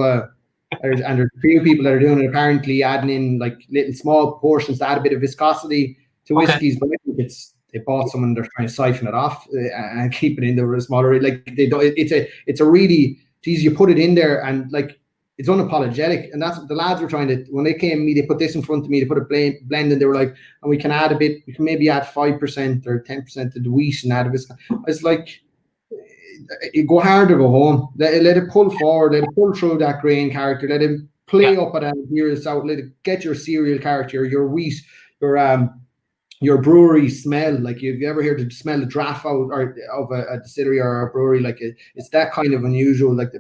there's a few people that are doing it, apparently adding in like little small portions to add a bit of viscosity to whiskeys, but I think they bought someone, they're trying to siphon it off and keep it in the smaller, like they don't, it's a really, geez, you put it in there and like it's unapologetic, and that's the lads were trying to, when they came to me, they put this in front of me, they put a blend and they were like, and we can add a bit, we can maybe add 5% or 10% to the wheat and add a viscosity. It's like, go hard or go home. Let it pull forward, let it pull through that grain character, let it play up at it, hear this out, let it get your cereal character, your wheat, your brewery smell. Like, if you ever hear the smell of draft out or of a distillery or a brewery, like it's that kind of unusual, like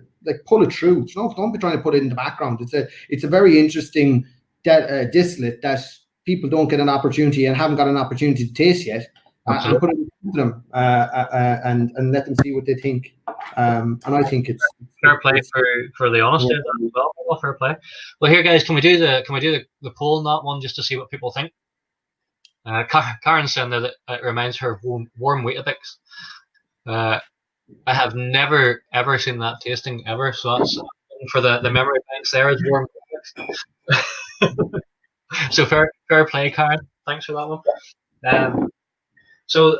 pull it through. Don't be trying to put it in the background. It's a very interesting distillate that people don't get an opportunity and haven't got an opportunity to taste yet. And put it into them and let them see what they think. And I think it's fair play for the honesty of that as well. Well, fair play. Well, here, guys, can we do the poll on that one just to see what people think? Karen's saying that it reminds her of warm Weetabix. I have never ever seen that tasting ever, so that's for the memory banks there is warm Weetabix. So fair play, Karen. Thanks for that one. So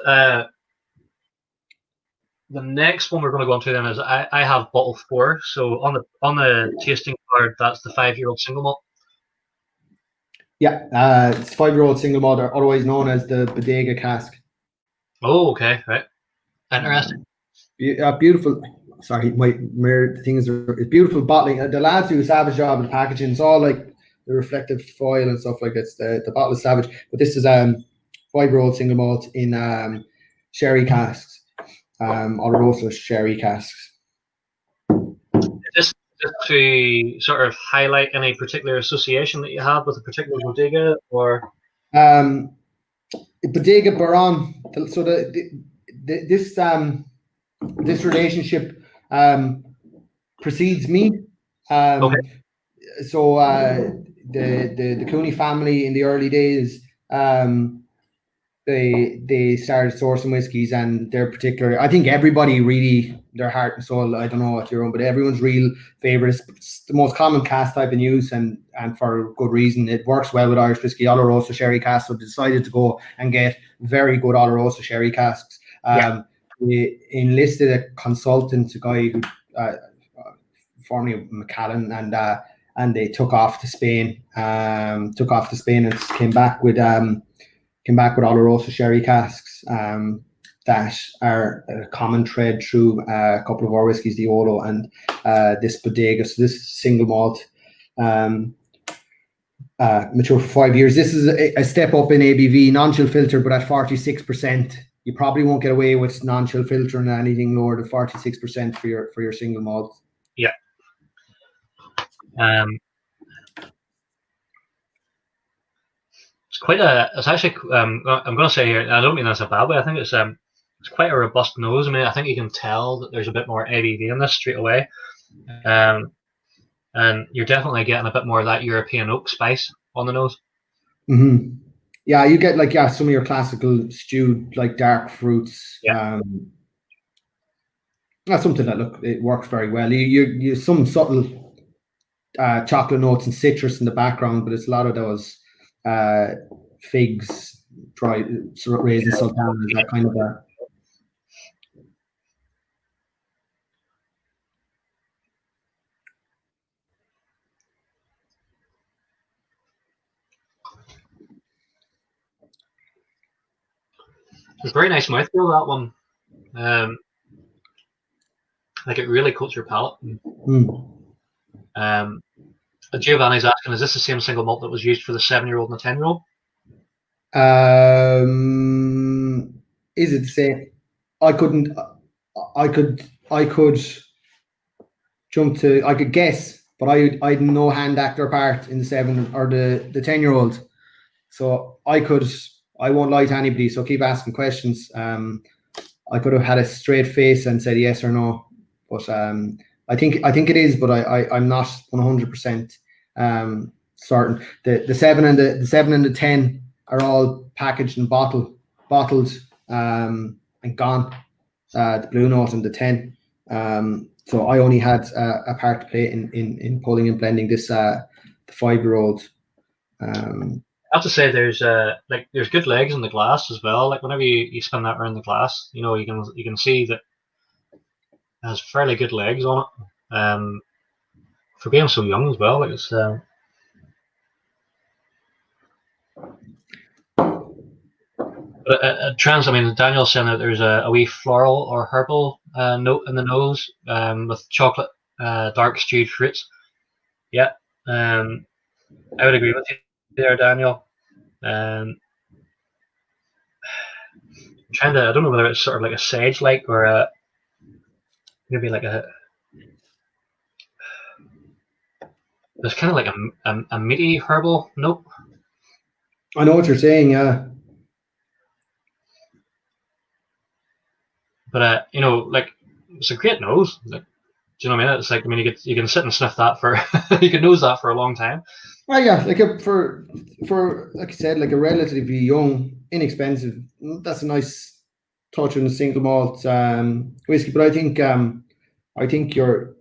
the next one we're going to go into then is I have bottle 4. So on the tasting card, that's the 5-year-old single malt. Yeah, it's 5-year-old single malt, otherwise known as the bodega cask. Oh, okay, right. Interesting. Beautiful. Sorry, my mirror thing is it's beautiful bottling. The lads do a savage job in packaging. It's all like the reflective foil and stuff like that. The bottle is savage, but this is 5-year-old single malt in sherry casks, Oloroso sherry casks. Just to sort of highlight any particular association that you have with a particular bodega, or bodega Boann. So this relationship precedes me. Okay. So the Cooney family in the early days, they started sourcing whiskies, and their particular, I think everybody really, their heart and soul, I don't know what your own, but everyone's real favorite. It's the most common cask type in use, and for good reason. It works well with Irish whiskey. Oloroso sherry casks, so decided to go and get very good Oloroso sherry casks. We enlisted a consultant, a guy who formerly Macallan, and they took off to Spain. And came back with Oloroso sherry casks that are a common thread through a couple of our whiskies, the Olo and this bodega. So this single malt, mature for 5 years. This is a step up in ABV, non-chill filter, but at 46%. You probably won't get away with non-chill filter and anything lower than 46% for your single malt. Yeah. It's actually I'm going to say here, I don't mean that's a bad way. I think it's quite a robust nose. I mean, I think you can tell that there's a bit more ABV in this straight away, and you're definitely getting a bit more of that European oak spice on the nose. Mm-hmm. Yeah, you get some of your classical stewed dark fruits. Yeah. That's something that it works very well. You some subtle chocolate notes and citrus in the background, but it's a lot of those figs, dried raisins, sultanas, that kind of a. It's a very nice mouthfeel, that one. It really coats your palate. Giovanni's asking, is this the same single malt that was used for the 7-year-old and the 10-year-old? Is it the same? I could guess, but I'd no hand actor part in the 7 or the 10-year-old. So I won't lie to anybody, so keep asking questions. I could have had a straight face and said yes or no, but I think it is, but I'm not 100% certain. The 7 and the 10 are all packaged and bottled and gone. The Blue Note and the 10. So I only had a part to play in pulling and blending this the 5-year-old. I have to say, there's good legs in the glass as well. Like whenever you spin that around the glass, you can see that it has fairly good legs on it. For being so young as well, like it's. But I mean, Daniel's saying that there's a wee floral or herbal note in the nose with chocolate, dark stewed fruits. Yeah, I would agree with you there, Daniel. I'm trying to. I don't know whether it's sort of like a sage-like or maybe like a. There's kind of like a meaty herbal note. I know what you're saying, yeah. But like it's a great nose. Like, do you know what I mean? It's like, I mean, you can sit and sniff that for you can nose that for a long time. Well, yeah, like for like I said, like a relatively young, inexpensive. That's a nice touch on the single malt whiskey. But I think your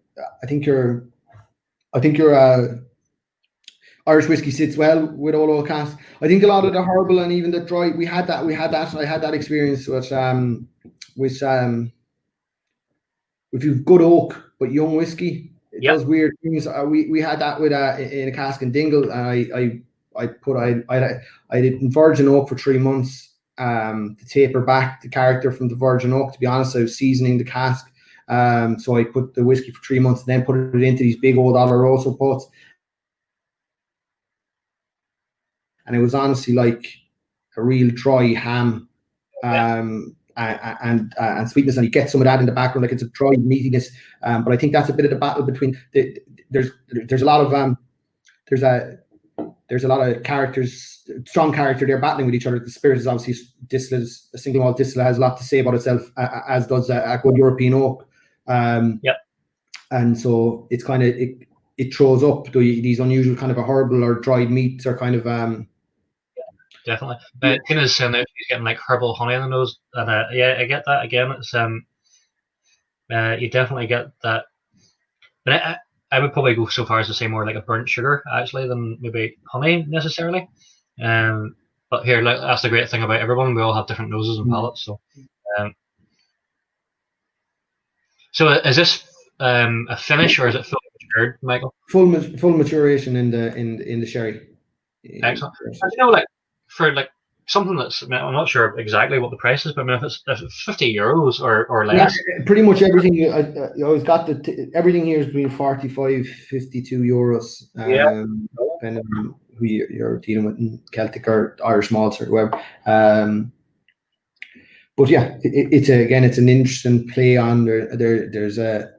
Irish whiskey sits well with all casks. I think a lot of the herbal and even the dry. I had that experience with if you've good oak but young whiskey. It does weird things. We had that with in a cask and dingle. I did in virgin oak for 3 months to taper back the character from the virgin oak. To be honest, I was seasoning the cask. So I put the whiskey for 3 months and then put it into these big old Oloroso pots. And it was honestly like a real dry ham. And sweetness, and you get some of that in the background, like it's a dry meatiness. But I think that's a bit of the battle between there's a lot of characters, strong character there battling with each other. The spirit is obviously distillers. A single malt distiller has a lot to say about itself, as does a good European oak. And so it's kind of it throws up these unusual kind of a herbal or dried meats or kind of definitely. Tina's saying that she's getting like herbal honey in the nose, and yeah, I get that. Again, it's you definitely get that. But I would probably go so far as to say more like a burnt sugar actually than maybe honey necessarily. But here, like, that's the great thing about everyone. We all have different noses and palates. So is this a finish or is it fully matured, Michael? Full maturation in the sherry. Excellent. And like for like something that's, I'm not sure exactly what the price is, but I mean, if it's €50 or less. Yeah, pretty much everything. I always got everything here is between 45, 52 euros. Depending on who you're dealing with, in Celtic or Irish malts or whoever. But yeah, it's an interesting play on there's a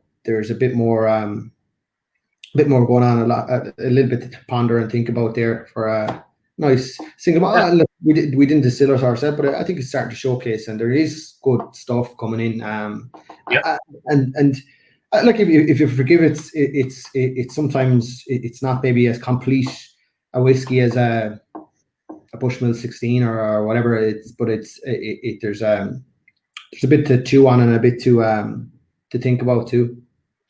bit more going on, a little bit to ponder and think about there for a nice single malt. Look, we didn't distill it ourselves, but I think it's starting to showcase, and there is good stuff coming in. And like if you forgive it's sometimes it's not maybe as complete a whiskey as a Bushmill 16 or whatever there's a bit to chew on and a bit to think about too.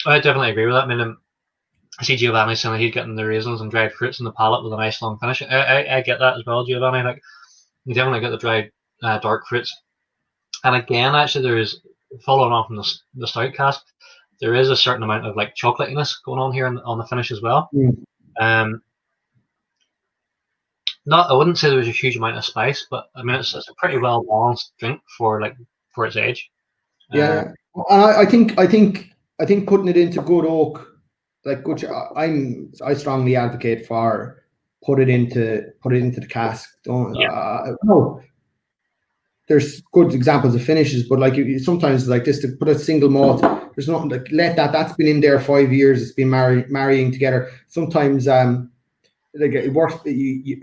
I definitely agree with that. I mean, I see Giovanni saying he's getting the raisins and dried fruits in the palate with a nice long finish. I get that as well, Giovanni. Like, you definitely get the dried dark fruits. And again, actually, there is, following on from the stout cask, there is a certain amount of like chocolatiness going on here on the finish as well. I wouldn't say there was a huge amount of spice, but I mean it's a pretty well balanced drink for its age. And I think putting it into good oak, like which I strongly advocate for, put it into the cask. No, there's good examples of finishes, but like sometimes like this, to put a single malt, there's nothing like that's been in there 5 years. It's been marrying together. Sometimes like it works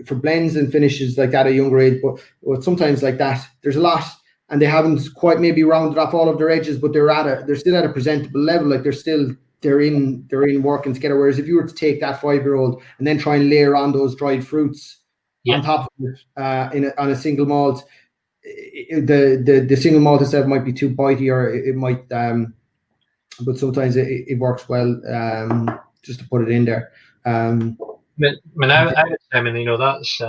for blends and finishes like that at a younger age, but sometimes like that there's a lot, and they haven't quite maybe rounded off all of their edges, but they're still at a presentable level. Like they're in working together. Whereas if you were to take that 5-year-old and then try and layer on those dried fruits on top of it on a single malt, the single malt itself might be too bitey, or it might but sometimes it works well just to put it in there. I would say, that's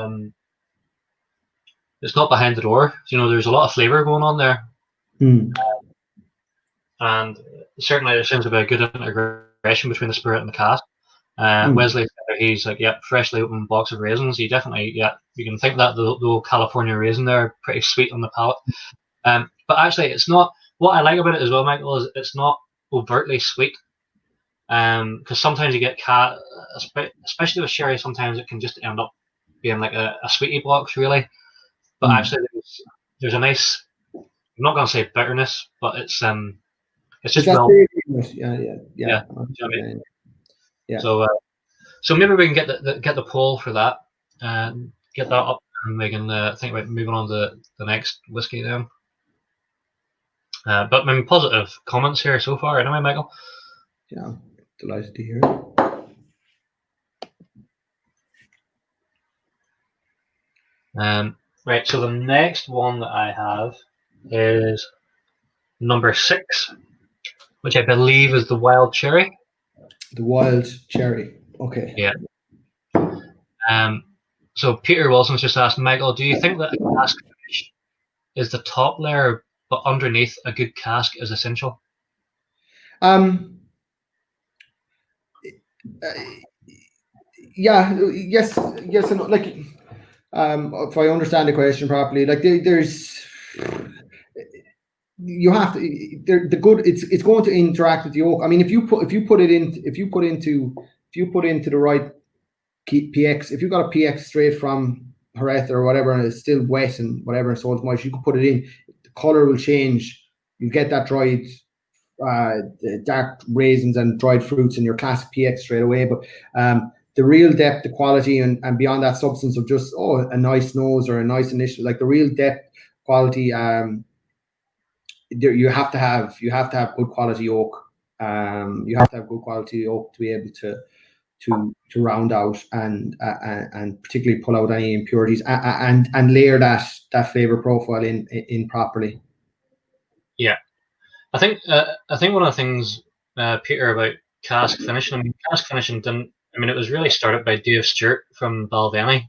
it's not behind the door. There's a lot of flavour going on there, and certainly there seems to be a good integration between the spirit and the cask. Wesley, he's like, freshly opened box of raisins. You definitely, you can think that the old California raisin there, pretty sweet on the palate. But actually, it's not. What I like about it as well, Michael, is it's not overtly sweet. Because sometimes you get especially with sherry, sometimes it can just end up being like a sweetie box, really. But actually, there's a nice. I'm not going to say bitterness, but it's just well. Yeah. So maybe we can get the poll for that, and get that up, and we can think about moving on to the next whiskey then. But positive comments here so far, anyway, Michael. Yeah, delighted to hear it. Right, so the next one that I have is number 6, which I believe is the wild cherry. The wild cherry. Okay. Yeah. So Peter Wilson's just asked, Michael, do you think that a cask finish is the top layer, but underneath a good cask is essential? Yes, and like, if I understand the question properly, like there's, you have to, it's going to interact with the oak. I mean, if you put into the right PX, if you got a PX straight from Jerez or whatever, and it's still wet and whatever, and so it's moist, you can put it in, the color will change. You get that dried dark raisins and dried fruits in your classic PX straight away. But the real depth, the quality, and beyond that substance of just a nice nose or a nice initial, like the real depth, quality, you have to have good quality oak. You have to have good quality oak to be able to round out and particularly pull out any impurities and layer that flavor profile in properly. Yeah, I think one of the things, Peter, about cask finishing. Cask finishing didn't. It was really started by Dave Stewart from Balvenie.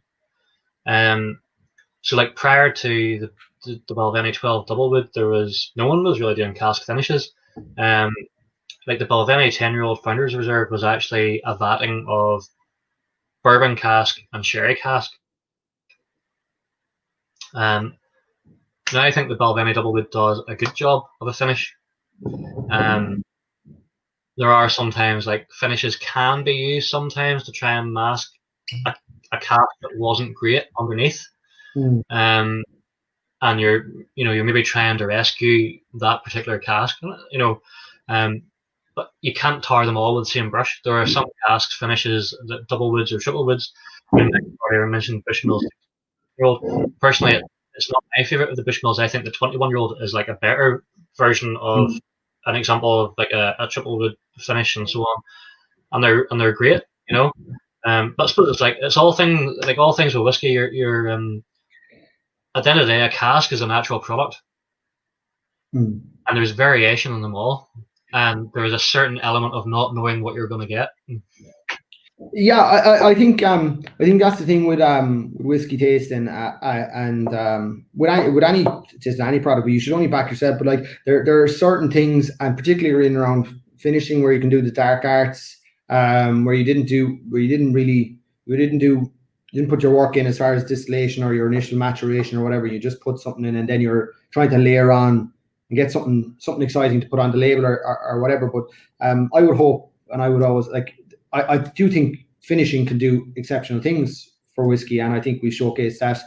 So like prior to the Balvenie 12 Doublewood, no one was really doing cask finishes. Like the Balvenie 10-year-old Founders Reserve was actually a vatting of bourbon cask and sherry cask. Now I think the Balvenie Doublewood does a good job of a finish. There are sometimes, like, finishes can be used sometimes to try and mask a cask that wasn't great underneath. And you're maybe trying to rescue that particular cask, but you can't tar them all with the same brush. There are some casks finishes that Doublewoods or Triplewoods. I mentioned Bushmills. Personally, it's not my favorite of the Bushmills. I think the 21-year-old is like a better version of an example of like a Triplewood finish and so on, and they're great, But I suppose it's all things with whiskey. You're at the end of the day, a cask is a natural product, and there's variation in them all, and there is a certain element of not knowing what you're going to get. Yeah, I think that's the thing with whiskey tasting and with any tasting any product, but you should only back yourself. But like there are certain things, and particularly in around finishing, where you can do the dark arts, where you didn't put your work in as far as distillation or your initial maturation or whatever. You just put something in, and then you're trying to layer on and get something exciting to put on the label or whatever. But I would hope, and I would always like. I do think finishing can do exceptional things for whiskey, and I think we showcased that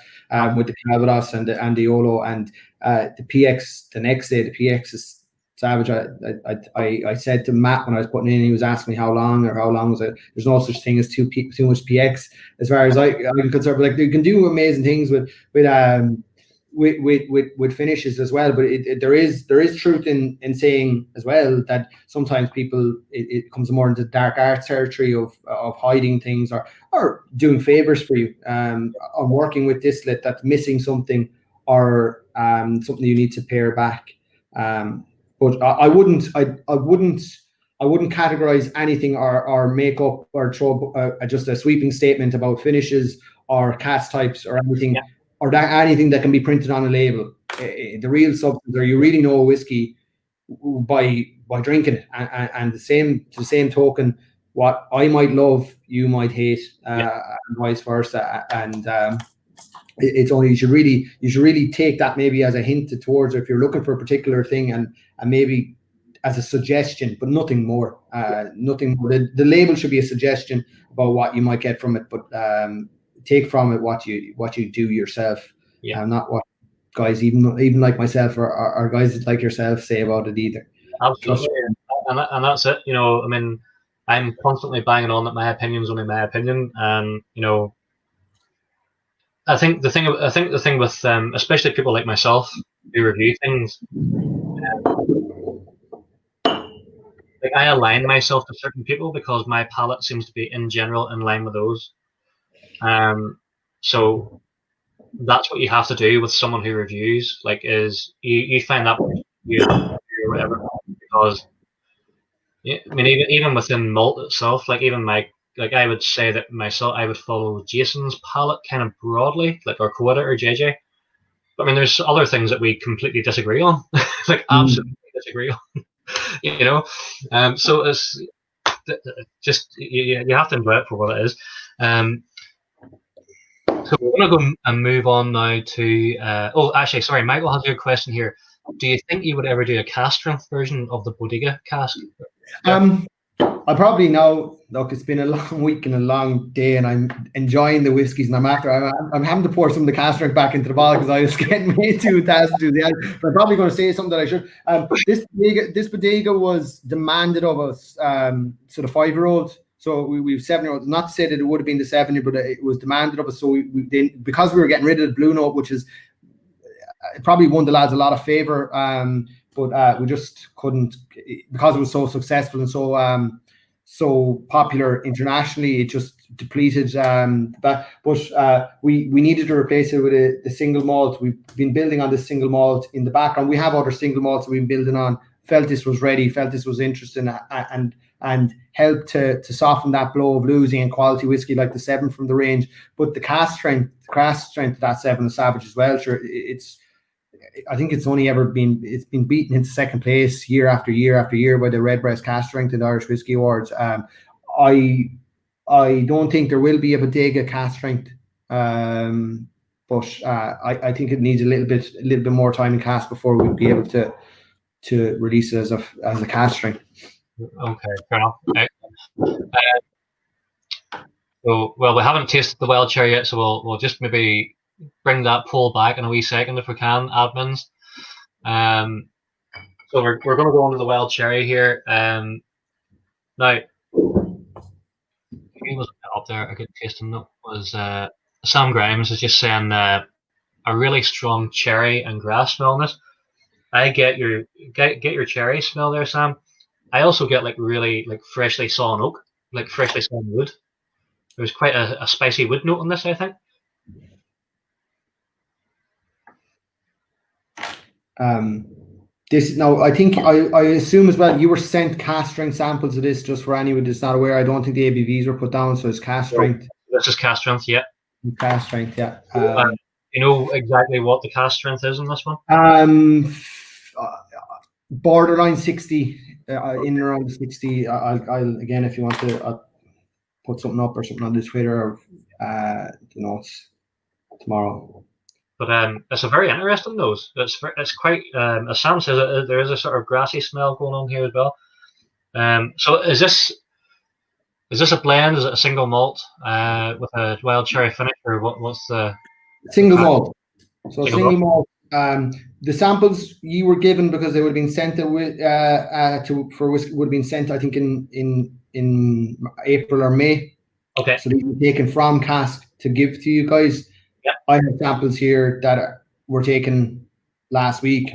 with the Calvados and the Olo and the PX. The next day, the PX is savage. I said to Matt when I was putting it in, he was asking me how long was it. There's no such thing as too much PX, as far as I'm concerned. But like, you can do amazing things with finishes as well, but there is truth in saying as well that sometimes people it comes more into dark arts territory of hiding things or doing favors for you, or working with distillate that's missing something or something you need to pare back. but I wouldn't categorize anything or make up or throw just a sweeping statement about finishes or cask types or anything, or anything that can be printed on a label. The real substance, or you really know a whiskey by drinking it, and the same token, what I might love, you might hate, and vice versa. And it's only you should really take that maybe as a hint towards, if you're looking for a particular thing, and maybe as a suggestion, but nothing more. Nothing more. The label should be a suggestion about what you might get from it, but take from it what you do yourself, not what guys even like myself or guys like yourself say about it either. Absolutely, and that's it. You know, I mean, I'm constantly banging on that my opinion's only my opinion, and you know, I think the thing with especially people like myself who review things, like I align myself to certain people because my palate seems to be in general in line with those. So that's what you have to do with someone who reviews. Like, is you find that you or whatever, because I mean, even within malt itself, like even I would say that myself, I would follow Jason's palate kind of broadly, like our co-editor JJ. But I mean, there's other things that we completely disagree on, like absolutely disagree on. You know, so it's just you have to enjoy it for what it is. So we're going to go and move on now to. Actually, sorry, Michael has a question here. Do you think you would ever do a cask strength version of the Bodega cask? I probably know. Look, it's been a long week and a long day, and I'm enjoying the whiskies. And I'm having to pour some of the cask strength back into the bottle because I was getting way too enthusiastic. But I'm probably going to say something that I should. This Bodega was demanded of us. So the 5-year-old. So we've 7-year-olds. Not to say that it would have been the 7-year, but it was demanded of us. So because we were getting rid of the Blue Note, which is probably won the lads a lot of favor. But we just couldn't, because it was so successful and so popular internationally. It just depleted that. But we needed to replace it with the single malt. We've been building on this single malt in the background. We have other single malts that we've been building on. Felt this was ready. Felt this was interesting, and helped to soften that blow of losing in quality whiskey like the 7 from the range. But the cask strength of that 7 is Savage as well. Sure, I think it's only ever been beaten into second place year after year after year by the Redbreast cask strength in the Irish Whiskey Awards. I don't think there will be a Bodega cask strength, but I think it needs a little bit more time in cask before we'll be able to release it as a cask strength. Okay, fair enough. So, well, we haven't tasted the wild cherry yet, so we'll just maybe bring that poll back in a wee second if we can, admins. So we're going to go on to the wild cherry here. Now, he was up there. A good tasting note was Sam Grimes is just saying a really strong cherry and grass smell in this. I get your cherry smell there, Sam. I also get really freshly sawn oak, like freshly sawn wood. There's quite a spicy wood note on this, I think. This now, I think I assume as well you were sent cask strength samples of this, just for anyone that's not aware. I don't think the ABVs were put down, so it's cask strength. This is cask strength, yeah. Cask strength, yeah. You know exactly what the cask strength is in this one? Borderline 60, in around 60. I'll again, if you want to, I'll put something up or something on the Twitter or the notes tomorrow. But it's a very interesting nose. It's quite, as Sam says, there is a sort of grassy smell going on here as well. So is this a blend? Is it a single malt with a wild cherry finish, or what's the single malt? So single malt. The samples you were given because they would have been sent for whiskey would have been sent, I think, in April or May. Okay. So these were taken from cask to give to you guys. Yeah. I have samples here that were taken last week,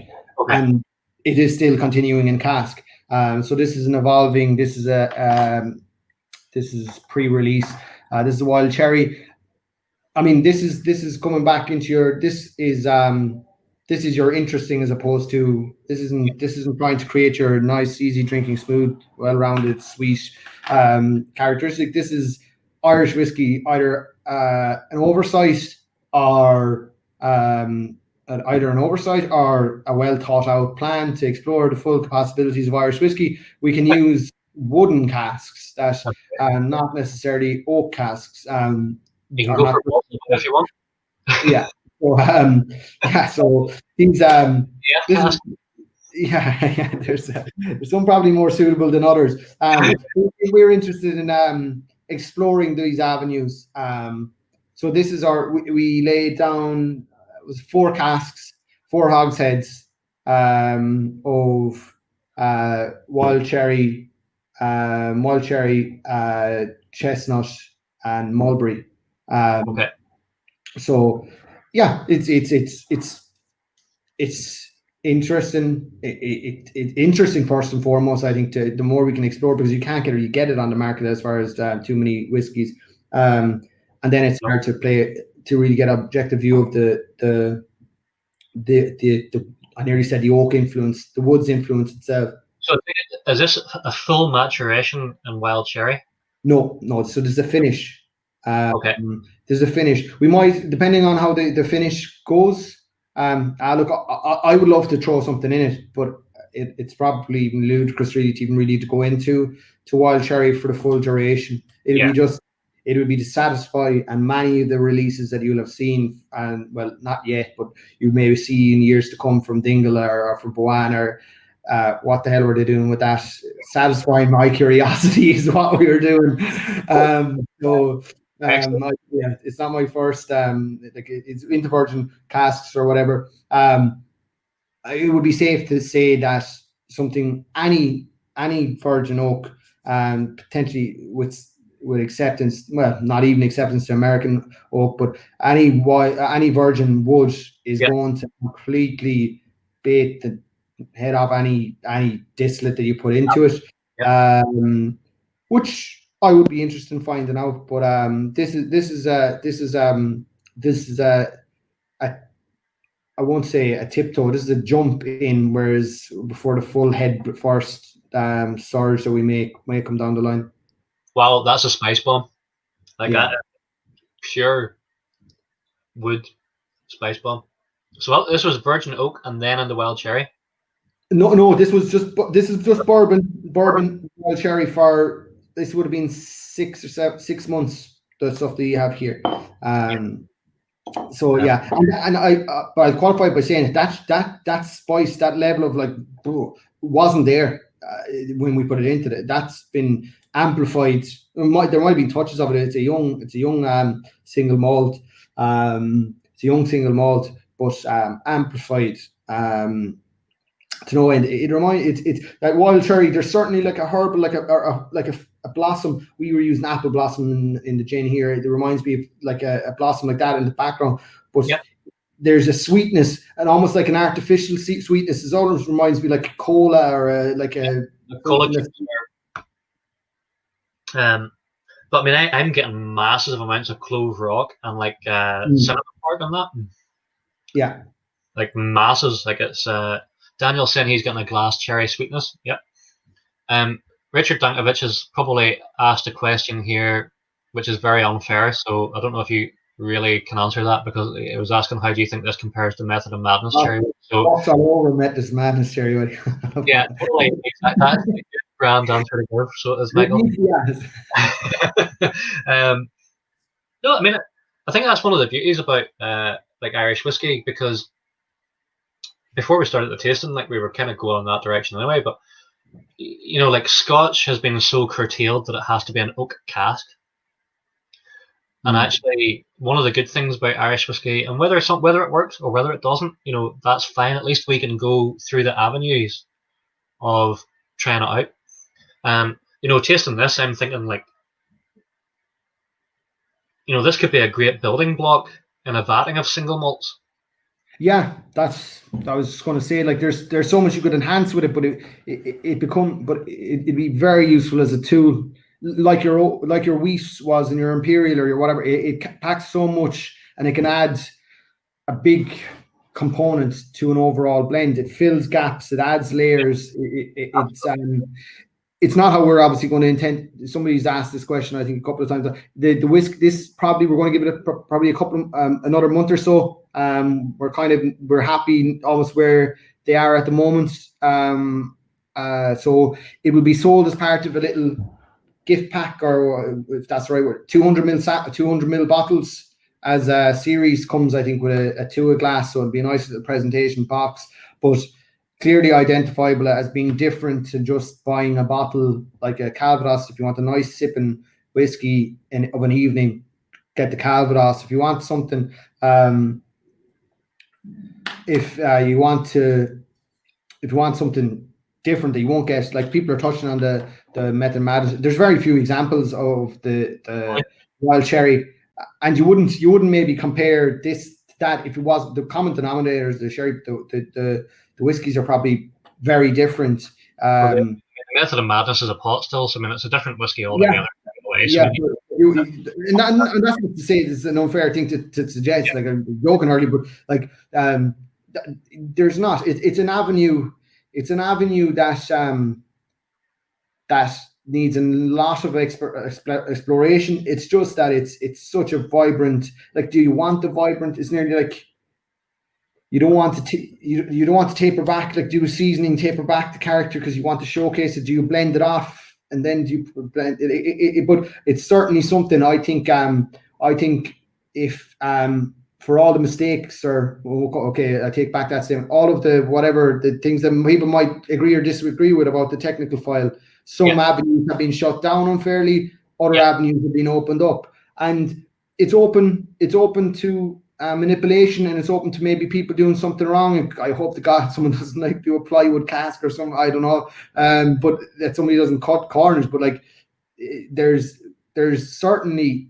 and it is still continuing in cask. So this is an evolving. This is pre-release. This is a wild cherry. I mean, this is coming back into your. This is this is your interesting, as opposed to this isn't trying to create your nice, easy drinking, smooth, well-rounded, sweet characteristic. This is Irish whiskey, either an oversight or either an oversight or a well thought out plan to explore the full possibilities of Irish whiskey. We can use wooden casks that not necessarily oak casks. You can go for both if you want. Yeah. So so these there's some probably more suitable than others. We're interested in exploring these avenues. So this is we laid down, it was 4 casks, 4 hogsheads of wild cherry, chestnut, and mulberry. Okay. So yeah, it's interesting. It's interesting first and foremost. I think the more we can explore, because you can't really get it on the market as far as too many whiskies, and then it's hard to really get an objective view of the I nearly said the oak influence, the woods influence itself. So is this a full maturation in wild cherry? No. So there's a finish. Okay. There's a finish. We might, depending on how the finish goes. Look, I would love to throw something in it, but it's probably even ludicrous really to go into wild cherry for the full duration. It would be to satisfy, and many of the releases that you'll have seen, and well, not yet, but you may see in years to come from Dingle or from Boann, or what the hell were they doing with that? Satisfying my curiosity is what we were doing. It's not my first it's into virgin casks or whatever. It would be safe to say that any virgin oak, potentially with acceptance, well, not even acceptance to American oak, but any virgin wood is going to completely bait the head off any distillate that you put into it. Which I would be interested in finding out, but this is I won't say a tiptoe. This is a jump in, whereas before the full head first surge that we may come down the line. Wow, that's a spice bomb, like that pure wood spice bomb. So this was virgin oak, and then in the wild cherry. No, this is just bourbon wild cherry for. This would have been 6 months. The stuff that you have here. So yeah, and I'll qualify by saying that spice, that level of wasn't there when we put it into it. That's been amplified. There might have been touches of it. It's a young single malt. It's a young single malt, but amplified. To no end. It reminds it's like wild cherry. There's certainly like a herbal, like a blossom. We were using apple blossom in the gin here. It reminds me of like a blossom like that in the background. But there's a sweetness, and almost like an artificial sweetness. It always reminds me like a cola or a cola. But I mean, I'm getting massive amounts of clove rock and like cinnamon bark on that. Yeah, like masses. Like it's Daniel's saying he's getting a glass cherry sweetness. Yep. Richard Dankovich has probably asked a question here, which is very unfair. So I don't know if you really can answer that, because it was asking, how do you think this compares to Method of Madness cherry? So all over Method of Madness cherry. Yeah, totally. That's a good grand answer to give. So it is, Michael. No, I mean, I think that's one of the beauties about like Irish whiskey, because before we started the tasting, like we were kind of going in that direction anyway, but you know, like Scotch has been so curtailed that it has to be an oak cask. And actually, one of the good things about Irish whiskey, and whether it works or whether it doesn't, you know, that's fine. At least we can go through the avenues of trying it out. You know, tasting this, I'm thinking like, you know, this could be a great building block in a vatting of single malts. Yeah, I was just going to say, like, there's so much you could enhance with it, but it'd be very useful as a tool, like your wheat was in your imperial or your whatever. It packs so much, and it can add a big component to an overall blend. It fills gaps, it adds layers. It's not how we're obviously going to intend. Somebody's asked this question, I think, a couple of times. The whisk, this probably we're going to give it probably a couple, another month or so. We're happy almost where they are at the moment. So it will be sold as part of a little gift pack, or if that's the right word, 200 ml bottles as a series. Comes, I think, with a tour glass, so it'll be a nice little presentation box, but clearly identifiable as being different to just buying a bottle like a Calvados. If you want a nice sipping whiskey of an evening, get the Calvados. If you want something, if you want something different that you won't get, like people are touching on the Method Madness. There's very few examples of the wild cherry, and you wouldn't maybe compare this to that if it was the common denominators. The sherry, the whiskies are probably very different. The Method of Madness is a pot still, so I mean it's a different whiskey altogether. And that's not to say it's an unfair thing to suggest. Like I'm joking earlier, but like there's not. It's an avenue. It's an avenue that that needs a lot of exploration. It's just that it's such a vibrant. Like, do you want the vibrant? It's nearly like you don't want to you don't want to taper back. Like, do a seasoning taper back the character because you want to showcase it? Do you blend it off and then do you blend it? But it's certainly something I think. I think if for all the mistakes, or okay, I take back that statement. All of the things that people might agree or disagree with about the technical file, some avenues have been shut down unfairly, other avenues have been opened up, and it's open to manipulation, and it's open to maybe people doing something wrong. And I hope to God someone doesn't like do a plywood cask or something. I don't know, but that somebody doesn't cut corners. But like, there's certainly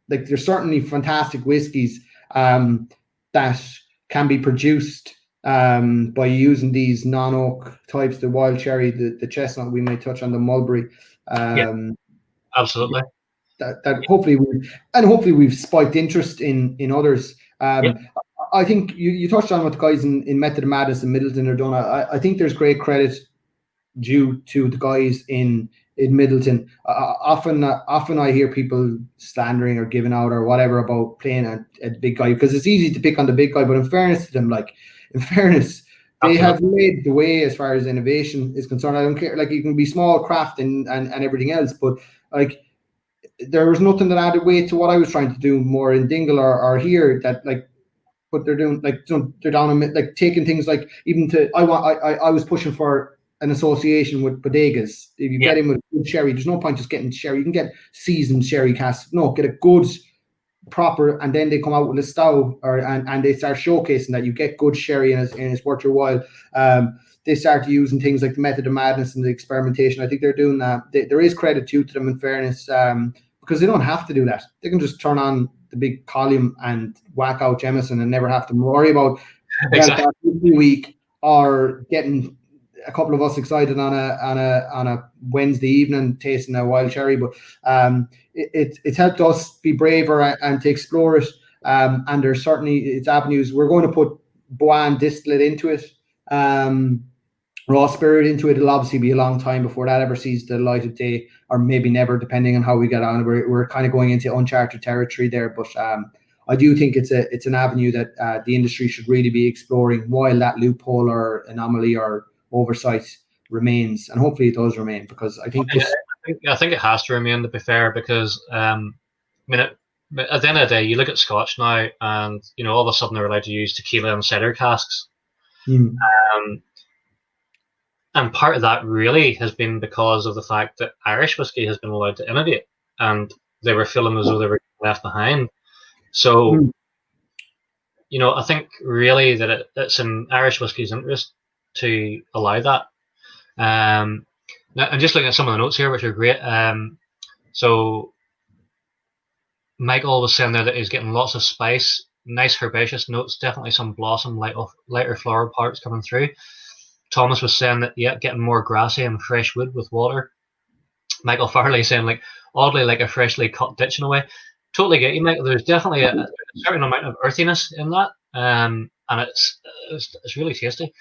there's certainly fantastic whiskies that can be produced by using these non-oak types, the wild cherry, the chestnut. We may touch on the mulberry. Absolutely. That hopefully we've spiked interest in others. I think you touched on what the guys in Method of Madness and Middleton are doing. I think there's great credit due to the guys in Middleton. Often I hear people slandering or giving out or whatever about playing a big guy, because it's easy to pick on the big guy, but in fairness to them, they have laid the way as far as innovation is concerned. I don't care, like, you can be small craft and everything else, but like, there was nothing that added weight to what I was trying to do more in Dingle or here, that like what they're doing. Like, they're down and like taking things like, even to I was pushing for an association with bodegas. If you get in with good sherry, there's no point just getting sherry. You can get seasoned sherry casks. No, get a good proper, and then they come out with a stout, and they start showcasing that you get good sherry and it's worth your while. They start using things like the Method of Madness and the experimentation. I think they're doing that. There is credit to them, in fairness, because they don't have to do that. They can just turn on the big column and whack out Jameson and never have to worry about Belfast week or getting a couple of us excited on a Wednesday evening tasting a wild cherry. But it's helped us be braver and to explore it. And there's certainly it's avenues. We're going to put Boann distillate into it, raw spirit into it. It'll obviously be a long time before that ever sees the light of day, or maybe never, depending on how we get on. We're kind of going into uncharted territory there, but I do think it's an avenue that the industry should really be exploring while that loophole or anomaly or oversight remains, and hopefully it does remain, because I think it has to remain, to be fair, because I mean, at the end of the day, you look at Scotch now, and all of a sudden they're allowed to use tequila and cider casks. And part of that really has been because of the fact that Irish whiskey has been allowed to innovate, and they were feeling as though they were left behind. So, I think really that it's in Irish whiskey's interest to allow that. Now, I'm just looking at some of the notes here, which are great. So Michael was saying there that he's getting lots of spice, nice herbaceous notes, definitely some blossom, lighter floral parts coming through. Thomas was saying that, getting more grassy and fresh wood with water. Michael Farley saying, like, oddly like a freshly cut ditch in a way. Totally get you, Michael. There's definitely a certain amount of earthiness in that. and it's really tasty.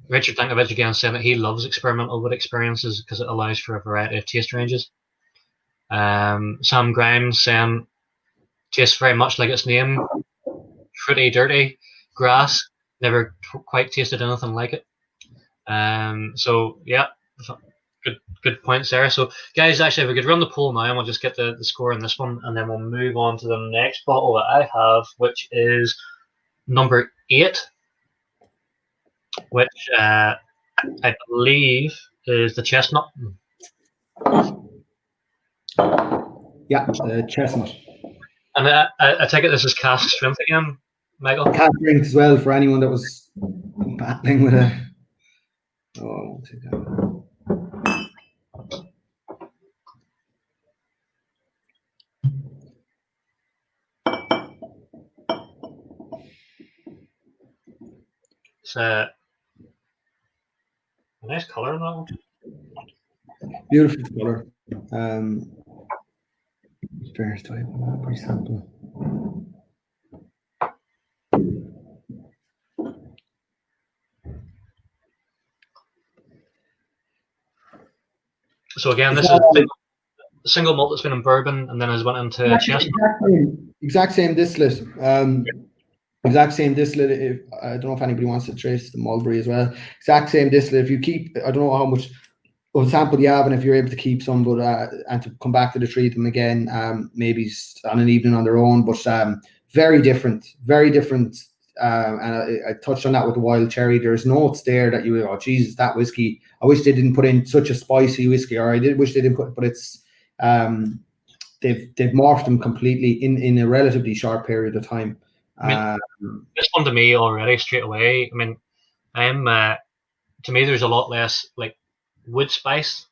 Richard Dinklage again saying that he loves experimental wood experiences because it allows for a variety of taste ranges. Sam Grimes saying tastes very much like its name, fruity, dirty, grass. Never quite tasted anything like it. So yeah, good points there. So guys, actually, if we could run the poll now, and we'll just get the score in this one, and then we'll move on to the next bottle that I have, which is number 8, which I believe is the chestnut. Yeah, the chestnut. And I take it this is cask strength again, Michael. Cask strength as well for anyone that was battling with a. Oh, I won't take that. It's a nice colour in that one. Beautiful colour. First type of sample. So again, this is a single malt that's been in bourbon and then has went into chestnut. Exact same distillate. Exact same distillate. If I don't know if anybody wants to trace the mulberry as well. Exact same distillate. If you keep, I don't know how much of a sample you have, and if you're able to keep some, but and to come back to the treat them again, maybe on an evening on their own. But very different, very different. And I touched on that with the wild cherry. There's notes there that you, oh Jesus, that whiskey. I wish they didn't put in such a spicy whiskey, or I did wish they didn't put, but it's they've morphed them completely in a relatively short period of time. I mean, this one to me already straight away. I mean, to me there's a lot less like wood spice,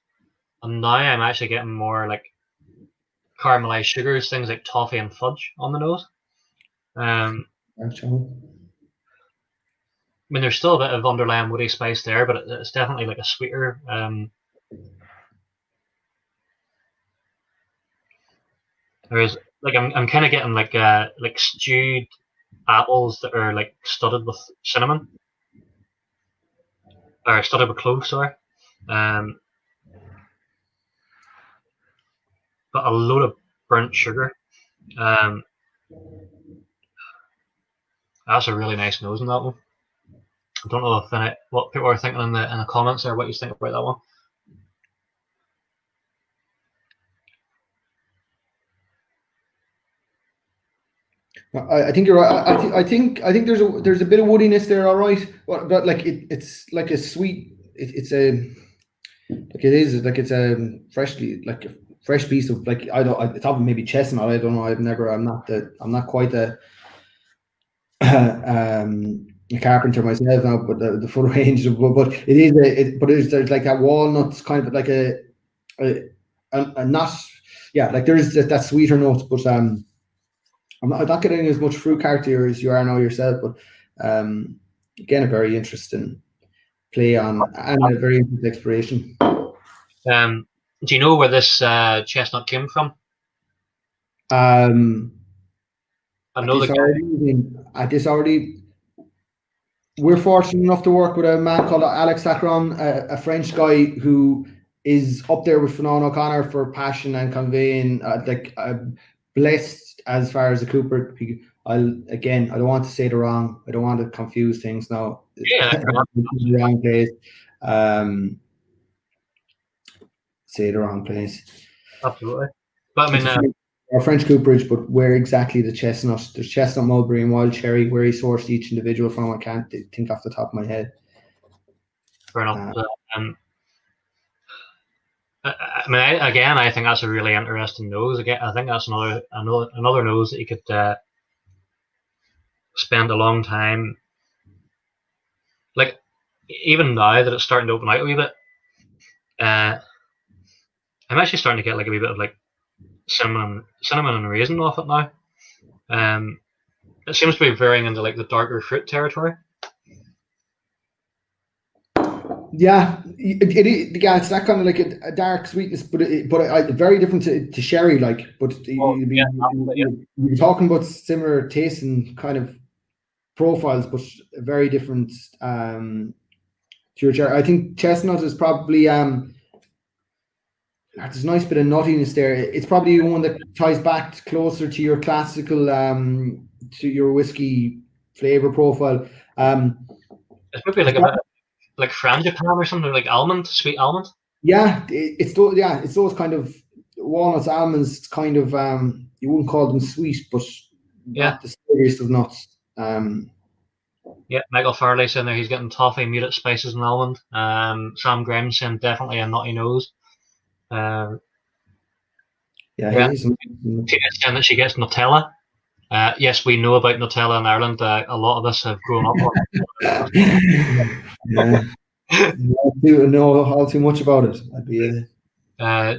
and now I'm actually getting more like caramelized sugars, things like toffee and fudge on the nose. I mean, there's still a bit of underlying woody spice there, but it's definitely like a sweeter. There's like I'm kind of getting like stewed apples that are like studded with cinnamon, or studded with cloves, sorry. But a load of burnt sugar. That's a really nice nose in that one. I don't know if what people are thinking in the comments or what you think about that one. I think you're right. I think there's a bit of woodiness there. All right, but like it's like a sweet. It's a freshly like a fresh piece of like it's probably maybe chestnut. I don't know. I'm not quite a carpenter myself now, but the full range of, but it is there's like that walnuts kind of like a nut. Yeah, like there is that sweeter note, but I'm not getting as much fruit character as you are now yourself, but again, a very interesting play on and a very interesting exploration. Do you know where this chestnut came from? I know we're fortunate enough to work with a man called Alex Sacron, a French guy who is up there with Fionn O'Connor for passion and conveying blessed as far as the Cooper. I don't want to say the wrong. I don't want to confuse things now. Yeah, the wrong place. Say the wrong place. Absolutely. But I mean, our French cooperage, but where exactly the chestnut? There's chestnut, mulberry, and wild cherry. Where he sourced each individual from, I can't think off the top of my head. Fair enough. I mean, I think that's a really interesting nose. Again, I think that's another nose that you could spend a long time. Like even now that it's starting to open out a wee bit, I'm actually starting to get like a wee bit of like cinnamon and raisin off it now. It seems to be veering into like the darker fruit territory. Yeah, yeah, it's that kind of like a dark sweetness, but very different to sherry, like. But Oh, yeah, absolutely, you'd be talking about similar tastes and kind of profiles, but very different to your sherry. I think chestnut is probably there's a nice bit of nuttiness there. It's probably one that ties back closer to your classical to your whiskey flavor profile. It's maybe like a bit like frangipane or something, like almond, sweet almond. Yeah, it's those kind of walnuts, almonds. It's kind of you wouldn't call them sweet, but Yeah, not the sweetest of nuts. yeah. Michael Farley's in there. He's getting toffee, muted spices, and almond. Sam Graham's saying definitely a nutty nose. Um, Yeah, yeah, he's Tina's saying that she gets Nutella. Yes, we know about Nutella in Ireland. A lot of us have grown up on yeah. Know all too much about it. I'd be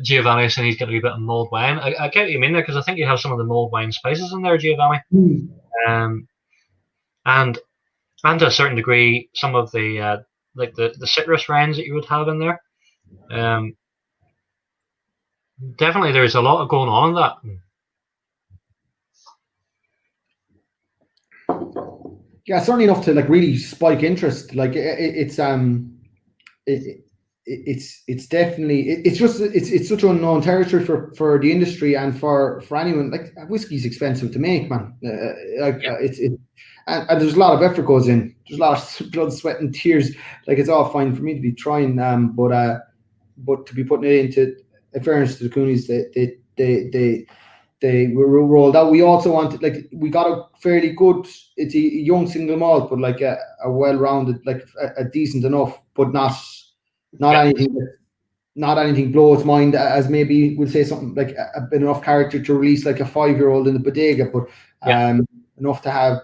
Giovanni saying he's got a wee bit of mulled wine. I get what you mean there because I think you have some of the mulled wine spices in there, Giovanni. Um, and to a certain degree, some of the like the citrus rinds that you would have in there. Definitely, there's a lot of going on in that. yeah, certainly enough to like really spike interest. Like it's definitely it's such unknown territory for the industry and for anyone. Like whiskey's expensive to make, man. And there's a lot of effort goes in. There's a lot of blood, sweat, and tears. Like it's all fine for me to be trying, but to be putting it into, in fairness to the Coonies, they were rolled out. We also wanted, like, we got a fairly good, it's a young single malt, but like a well-rounded, like a decent enough, but not anything, not anything blow its mind, as maybe we'll say something like a bit enough character to release like a 5-year-old in the bodega, but enough to have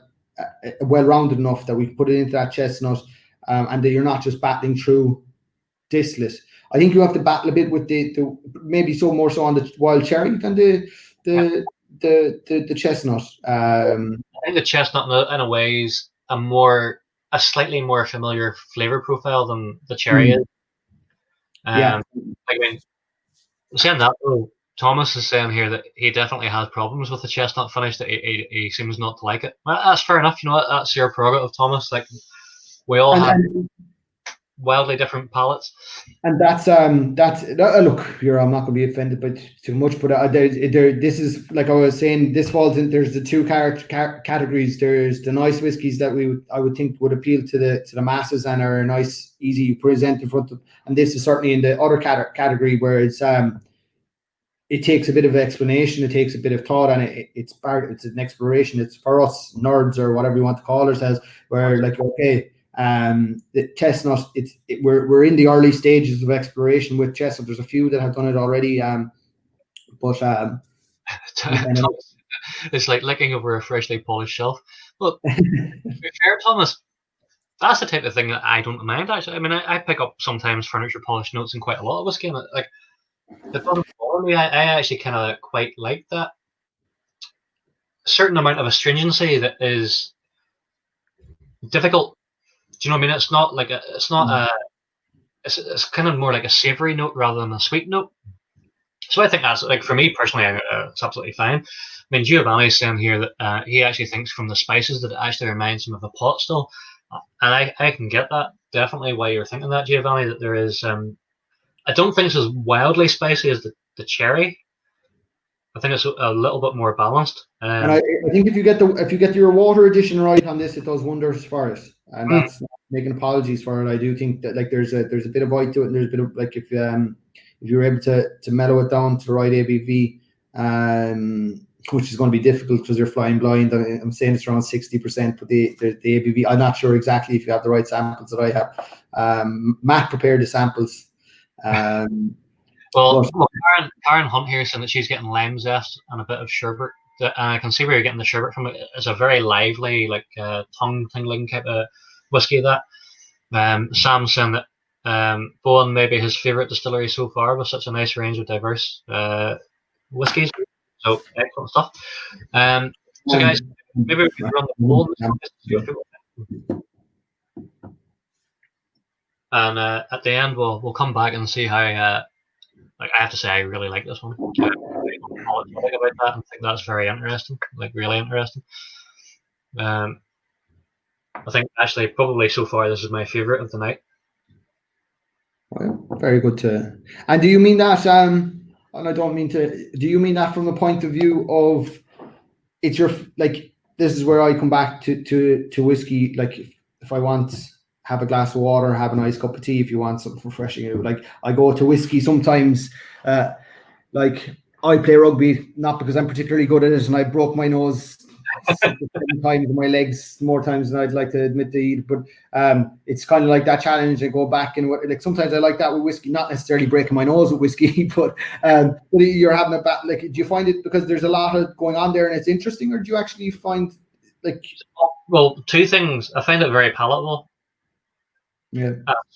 well-rounded enough that we put it into that chestnut, and that you're not just battling through distillate. I think you have to battle a bit with the maybe so more so on the wild cherry than the chestnut. I think the chestnut in a way is a slightly more familiar flavor profile than the cherry is. Yeah. I mean, saying that though, Thomas is saying here that he definitely has problems with the chestnut finish. That he seems not to like it. Well, that's fair enough. You know, that's your prerogative, Thomas. Like we all have wildly different palates. And that's look, I'm not going to be offended by too much, but this is like I was saying. This falls in. There's the two categories. There's the nice whiskies that I would think would appeal to the masses and are nice, easy to present in front of. And this is certainly in the other category where it takes a bit of explanation, it takes a bit of thought, and it's an exploration. It's for us nerds or whatever you want to call ourselves. Where like okay. The chestnut, we're in the early stages of exploration with chestnut. There's a few that have done it already, but it's like licking over a freshly polished shelf. Look, to be fair, Thomas, that's the type of thing that I don't mind. Actually, I mean, I pick up sometimes furniture polish notes in quite a lot of whiskey, and it doesn't bother me. I actually kind of quite like that certain amount of astringency that is difficult. Do you know what I mean? It's not like it's kind of more like a savory note rather than a sweet note. So I think that's, like, for me personally, it's absolutely fine. I mean, Giovanni's saying here that he actually thinks from the spices that it actually reminds him of a pot still, and I can get that definitely why you're thinking that, Giovanni. That there is, I don't think it's as wildly spicy as the cherry. I think it's a little bit more balanced. And I think if you get your water addition right on this, it does wonders for us. And that's not making apologies for it. I do think that like there's a bit of bite to it, and there's a bit of like if you're able to mellow it down to the right ABV, which is going to be difficult because you're flying blind. I'm saying it's around 60%, but the ABV, I'm not sure exactly if you have the right samples that I have. Matt prepared the samples. Well, Karen Hunt here saying that she's getting lime zest and a bit of sherbet. And I can see where you're getting the sherbet from. It's a very lively, like tongue tingling type of whiskey. That Sam's saying that Boann may be his favourite distillery so far, with such a nice range of diverse whiskies. So excellent stuff. So guys, maybe we can run the poll. And at the end, we'll come back and see how. Like I have to say, I really like this one. I'm apologetic about that and think that's very interesting, like really interesting. Um, I think actually probably so far this is my favourite of the night. Well, very good to. And do you mean that? And I don't mean to. Do you mean that from the point of view of it's your like? This is where I come back to whiskey. Like if I want have a glass of water, have a nice cup of tea. If you want something refreshing, like I go to whiskey sometimes. Like I play rugby not because I'm particularly good at it, and I broke my nose 6 or 7 times, my legs more times than I'd like to admit to eat. But it's kind of like that challenge. I go back and like sometimes I like that with whiskey, not necessarily breaking my nose with whiskey, but you're having a bat. Like, do you find it because there's a lot of going on there and it's interesting, or do you actually find like? Well, two things. I find it very palatable. Yeah.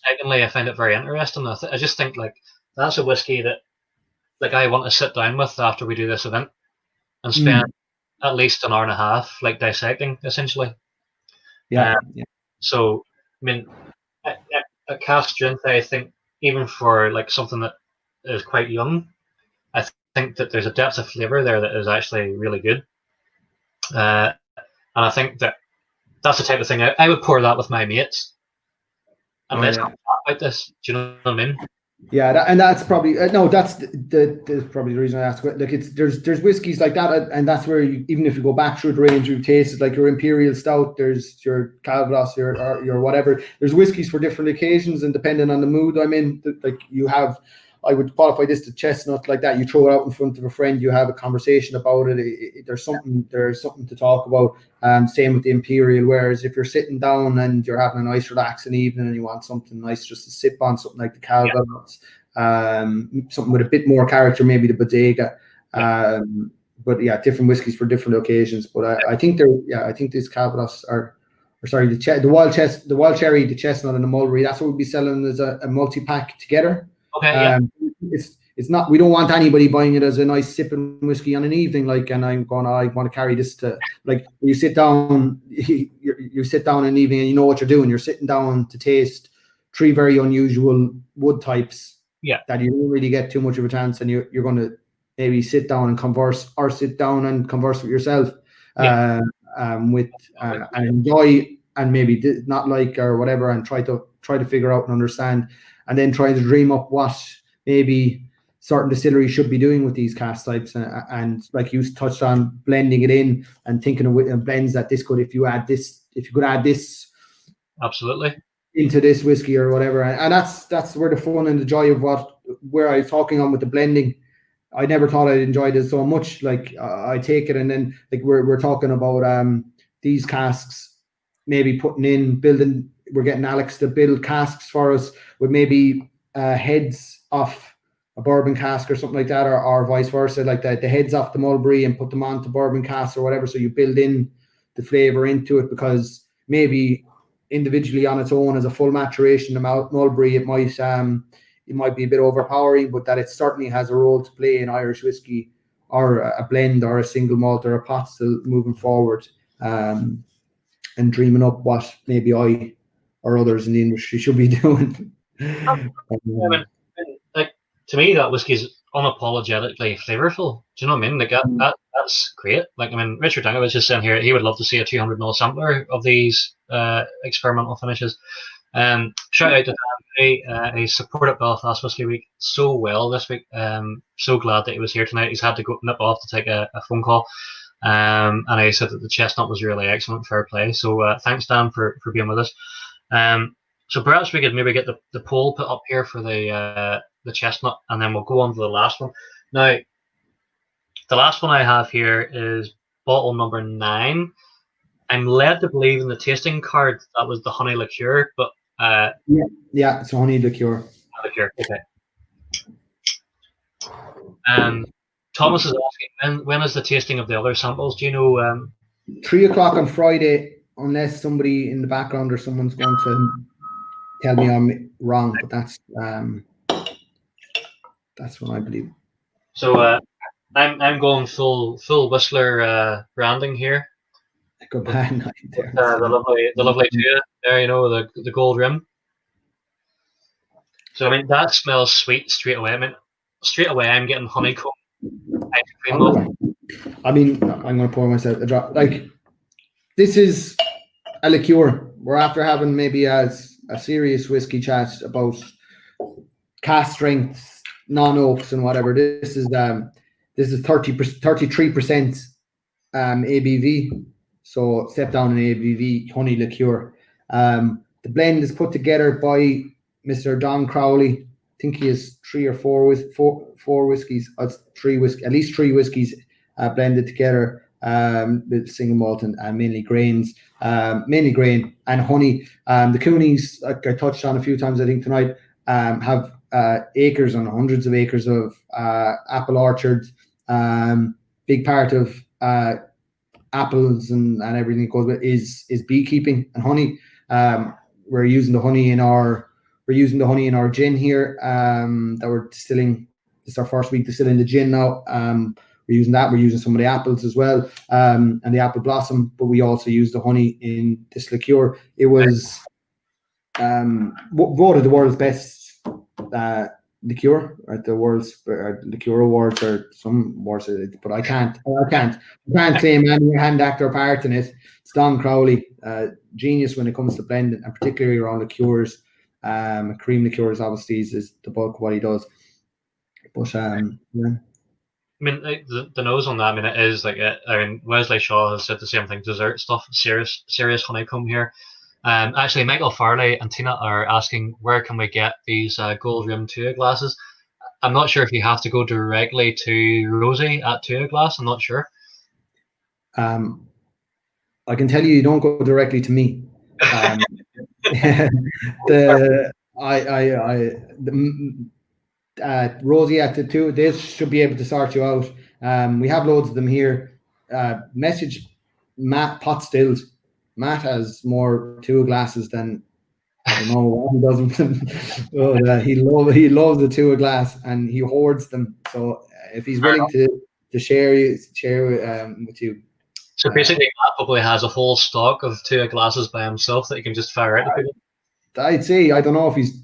Secondly, I find it very interesting. I just think like that's a whiskey that like I want to sit down with after we do this event and spend at least an hour and a half like dissecting essentially. Yeah. So I mean, a cask strength, I think even for like something that is quite young, I think that there's a depth of flavour there that is actually really good. And I think that that's the type of thing I would pour that with my mates and let's talk about this. Do you know what I mean? Yeah, and that's probably no. That's the probably the reason I ask. Like, it's there's whiskies like that, and that's where even if you go back through the range, you've tasted like your imperial stout. There's your Calvados, your whatever. There's whiskies for different occasions, and depending on the mood I'm in, like you have. I would qualify this to chestnut like that. You throw it out in front of a friend, you have a conversation about it. There's something to talk about. Same with the imperial. Whereas if you're sitting down and you're having a nice relaxing evening and you want something nice just to sip on, something like the Calvados, something with a bit more character, maybe the Bodega. But yeah, different whiskies for different occasions. But I think I think these Calvados are. Or sorry, the wild cherry, the chestnut, and the mulberry. That's what we'll be selling as a multi-pack together. Okay, It's not. We don't want anybody buying it as a nice sipping whiskey on an evening. Like, and I want to carry this to like you sit down. You sit down in the evening and you know what you're doing. You're sitting down to taste 3 very unusual wood types. That you don't really get too much of a chance, and you're going to maybe sit down and converse, or sit down and converse with yourself, and enjoy, and maybe not like or whatever, and try to figure out and understand. And then trying to dream up what maybe certain distilleries should be doing with these cask types, and like you touched on, blending it in and thinking of blends that this could, if you could add this, absolutely, into this whiskey or whatever, and that's where the fun and the joy of where I was talking on with the blending. I never thought I'd enjoyed it so much. Like I take it, and then like we're talking about these casks, maybe building. We're getting Alex to build casks for us with maybe heads off a bourbon cask or something like that, or vice versa, like the heads off the mulberry and put them onto bourbon casks or whatever. So you build in the flavor into it, because maybe individually on its own as a full maturation, the mulberry, it might be a bit overpowering, but that it certainly has a role to play in Irish whiskey, or a blend, or a single malt, or a pot still moving forward, and dreaming up what maybe I or others in the industry should be doing. Like, to me, that whiskey is unapologetically flavorful. Do you know what I mean? Like that's great. Like, I mean, Richard Dinger was just saying here he would love to see a 200ml sampler of these experimental finishes. Shout out to Dan. He supported Belfast Whisky Week so well this week. So glad that he was here tonight. He's had to go nip off to take a phone call. And he said that the chestnut was really excellent, fair play. So thanks, Dan, for being with us. So perhaps we could maybe get the poll put up here for the chestnut, and then we'll go on to the last one. Now, the last one I have here is bottle number 9. I'm led to believe in the tasting card that was the honey liqueur, but yeah, it's honey liqueur. Liqueur, okay. Thomas is asking, when is the tasting of the other samples? Do you know? 3 o'clock on Friday, unless somebody in the background or someone's going to tell me I'm wrong, but that's what I believe. So I'm going full Whistler branding here. Good man, the lovely two there, you know, the gold rim. So I mean that smells sweet straight away. I mean straight away I'm getting honeycomb ice cream off. I mean, I'm going to pour myself a drop. Like, this is a liqueur. We're after having maybe a serious whiskey chat about cask strength, non-oaks and whatever. This is 33% ABV. So step down in ABV, honey liqueur. The blend is put together by Mr. Don Crowley. I think he has three or four whiskeys. At least three whiskeys blended together with single malt and mainly grains, mainly grain and honey. The Coonies, like I touched on a few times, I think tonight, have acres and hundreds of acres of apple orchards. Big part of apples and everything that goes with is beekeeping and honey. We're using the honey in our gin here that we're distilling. This is our first week distilling the gin now. We're using that. We're using some of the apples as well, and the apple blossom. But we also use the honey in this liqueur. It was voted the world's best liqueur at the world's liqueur awards or some awards, but I can't claim any hand actor part in it. It's Don Crowley, genius when it comes to blending, and particularly around liqueurs. Cream liqueurs obviously is the bulk of what he does. But yeah. I mean, the nose on that. I mean, it is like I mean, Wesley Shaw has said the same thing. Dessert stuff, serious honeycomb here. Actually, Michael Farley and Tina are asking where can we get these gold rim Tua glasses. I'm not sure if you have to go directly to Rosie at Tua Glass. I'm not sure. I can tell you don't go directly to me. Rosie at the Tua, they should be able to sort you out. We have loads of them here. Message Matt Potstills. Matt has more Tua glasses than I don't know what he does. But, he loves the Tua glass and he hoards them. So if he's willing to share with you. So basically, Matt probably has a whole stock of Tua glasses by himself that he can just fire out to people. I'd say I don't know if he's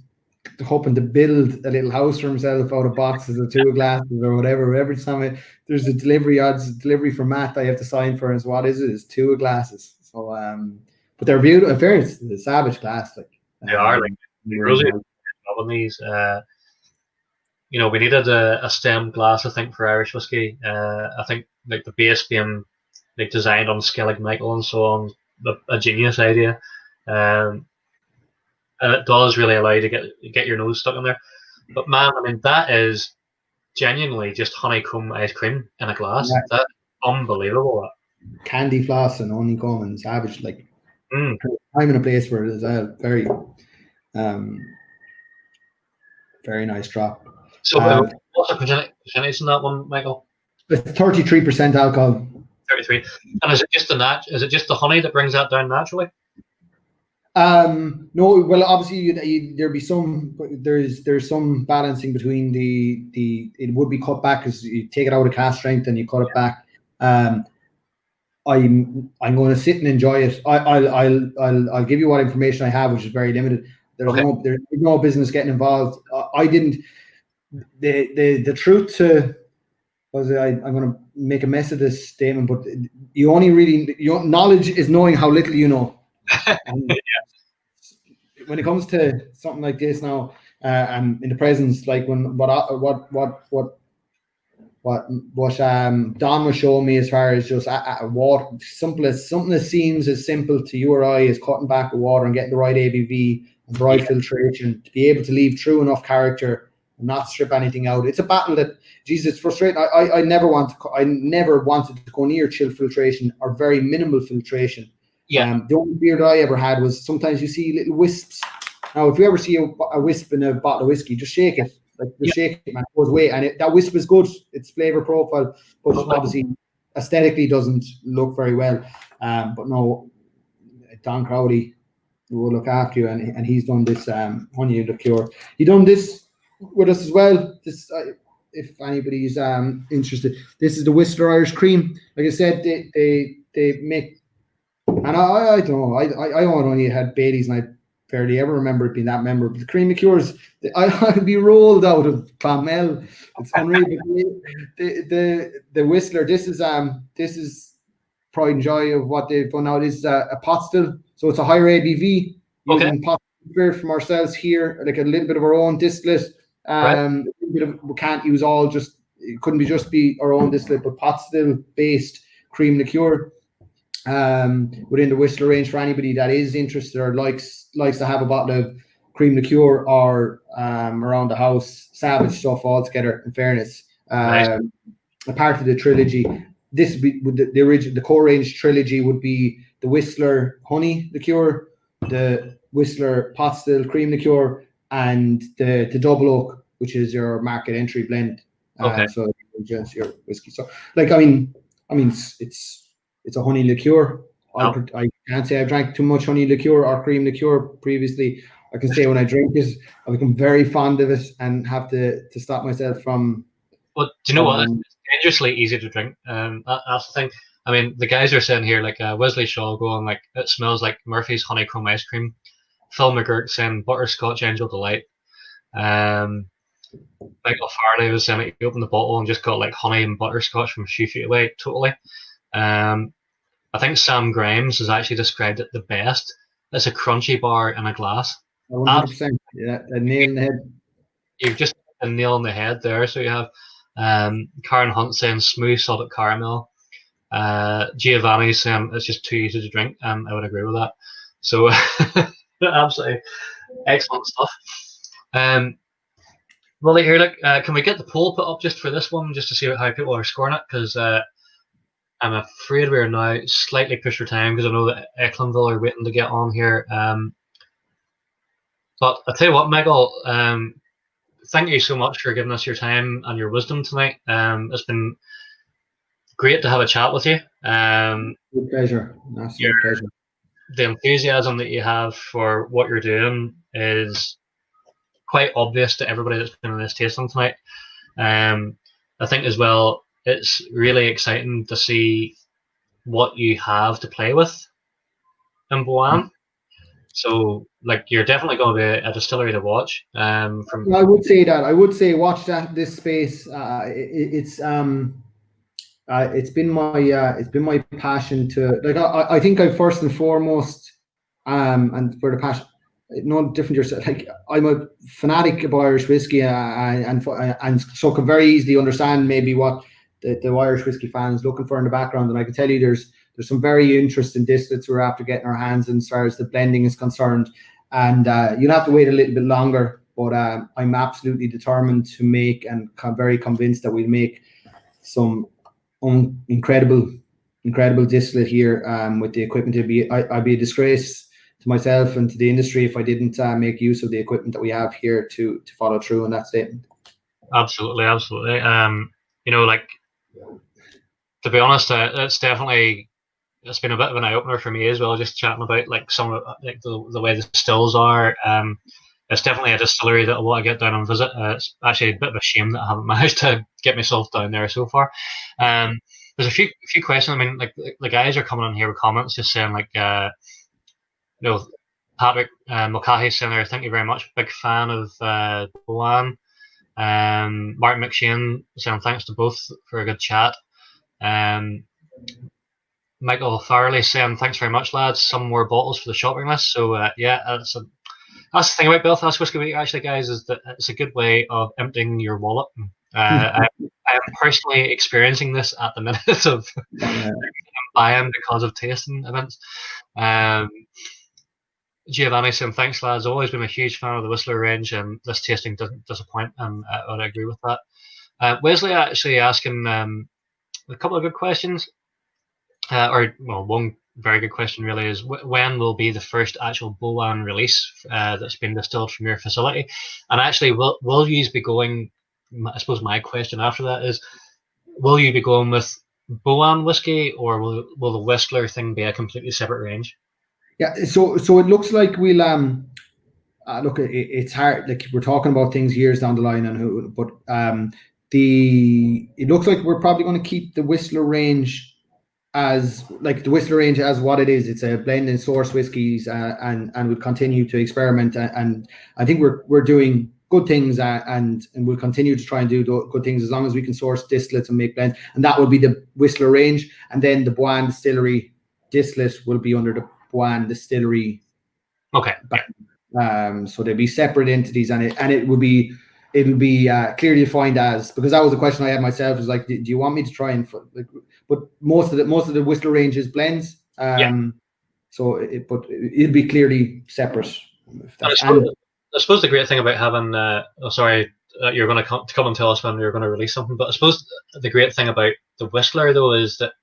hoping to build a little house for himself out of boxes of Tua glasses or whatever. Every time there's a delivery for Matt I have to sign for, is what is it? It's Tua glasses. So but they're beautiful. Fairness, the savage glass, like they are like really loving these. You know, we needed a stem glass, I think, for Irish whiskey. I think like the base being like designed on Skellig Michael and so on, a genius idea. And it does really allow you to get your nose stuck in there. But man, I mean, that is genuinely just honeycomb ice cream in a glass. Yeah. That's unbelievable. Candy floss and honeycomb and savage, like time and a place for it is a very very nice drop. So what's the percentage in that one, Michael? It's 33% alcohol. 33. And is it just the honey that brings that down naturally? No, well, obviously there'd be there's some balancing between it would be cut back because you take it out of cask strength and you cut it back. I'm going to sit and enjoy it. I'll give you what information I have, which is very limited. There's no business getting involved. I didn't. The truth to I'm going to make a mess of this statement, but you only really knowledge is knowing how little you know. When it comes to something like this now, in the presence, like when what Don was showing me as far as just water, something that seems as simple to you or I as cutting back the water and getting the right ABV and the right filtration to be able to leave true enough character and not strip anything out. It's a battle that, Jesus, it's frustrating. I never wanted to go near chill filtration or very minimal filtration. Yeah. The only beer that I ever had was sometimes you see little wisps. Now, if you ever see a wisp in a bottle of whiskey, just shake it. Like just shake it, man. It goes away, and that wisp is good. Its flavor profile, but obviously aesthetically doesn't look very well. But no, Don Crowley will look after you, and he's done this honey liqueur. He done this with us as well. This, if anybody's interested, this is the Whistler Irish Cream. Like I said, they make. And I don't know. I only had Baileys, and barely ever remember it being that memorable. The cream liqueurs, I'll be rolled out of Clonmel. It's unreal. The Whistler, this is pride and joy of what they've done now. This is a pot still, so it's a higher ABV using pot spirit from ourselves here, like a little bit of our own distillate. We can't use all just. It couldn't just be our own distillate, but pot still based cream liqueur. Within the Whistler range, for anybody that is interested or likes to have a bottle of cream liqueur or around the house, savage stuff altogether. In fairness, a part of the trilogy, this would be the original, the core range trilogy would be the Whistler honey liqueur, the Whistler pot still cream liqueur, and the double oak, which is your market entry blend. So just your whiskey. So, like, I mean, it's a honey liqueur. I can't say I've drank too much honey liqueur or cream liqueur previously. I can say when I drink it, I become very fond of it and have to stop myself from. Well, do you know what? It's dangerously easy to drink. That's the thing. I mean, the guys are saying here, like Wesley Shaw going, like, it smells like Murphy's honeycomb ice cream. Phil McGurk saying butterscotch angel delight. Michael Farley was saying he opened the bottle and just got like honey and butterscotch from a few feet away. Totally. I think Sam Grimes has actually described it the best. It's a crunchy bar in a glass. 100%. Yeah, a nail in the head. You've just a nail in the head there. So you have Karen Hunt saying smooth salted caramel. Giovanni saying it's just too easy to drink, and I would agree with that. So absolutely excellent stuff. Well, here, look, can we get the poll put up just for this one, just to see how people are scoring it? Because I'm afraid we're now slightly pushed for time, because I know that Ecklandville are waiting to get on here. But I'll tell you what, Michael, thank you so much for giving us your time and your wisdom tonight. It's been great to have a chat with you. Good pleasure. Absolute pleasure. The enthusiasm that you have for what you're doing is quite obvious to everybody that's been in this tasting tonight. I think as well, it's really exciting to see what you have to play with in Boann. So, like, you're definitely going to be a distillery to watch. I would say that. I would say watch this space. It's been my passion to, like, I think I first and foremost, and for the passion, no different yourself. Like, I'm a fanatic of Irish whiskey, and so can very easily understand maybe what the Irish whiskey fans looking for in the background. And I can tell you, there's some very interesting distillates we're after getting our hands in as far as the blending is concerned. And you'll have to wait a little bit longer, but I'm absolutely determined to make, and very convinced that we'll make some incredible distillate here with the equipment. I'd be a disgrace to myself and to the industry if I didn't make use of the equipment that we have here to follow through on that statement. Absolutely. You know, like, to be honest, it's been a bit of an eye opener for me as well, just chatting about like some of like the way the stills are. It's definitely a distillery that I want to get down and visit. It's actually a bit of a shame that I haven't managed to get myself down there so far. There's a few questions. I mean, like, the guys are coming in here with comments just saying, like, you know, Patrick Mulcahy saying there, thank you very much, big fan of Boann. Martin McShane saying thanks to both for a good chat. Michael Farley saying thanks very much, lads. Some more bottles for the shopping list. So yeah, that's the thing about Belfast Whisky Week, actually, guys, is that it's a good way of emptying your wallet. I am personally experiencing this at the minute of buying because of tasting events. Giovanni saying thanks, lads. Always been a huge fan of the Whistler range, and this tasting doesn't disappoint, and I would agree with that. Wesley actually asking a couple of good questions. One very good question really is, when will be the first actual Boann release that's been distilled from your facility? And actually, will you be going, I suppose my question after that is, will you be going with Boann whiskey, or will the Whistler thing be a completely separate range? Yeah, so it looks like we'll look. It's hard. Like, we're talking about things years down the line, but it looks like we're probably going to keep the Whistler range as like the Whistler range as what it is. It's a blend and source whiskies, and we'll continue to experiment. And I think we're doing good things, and we'll continue to try and do good things as long as we can source distillates and make blends. And that will be the Whistler range, and then the Boann Distillery distillate will be under the Boann Distillery. Okay. So they'll be separate entities, and it'll be clearly defined as, because that was a question I had myself, is like, do you want me to try and like, but most of the Whistler range is blends. So but it'll be clearly separate. I suppose the great thing about having you're going to come and tell us when you're going to release something, but I suppose the great thing about the Whistler though is that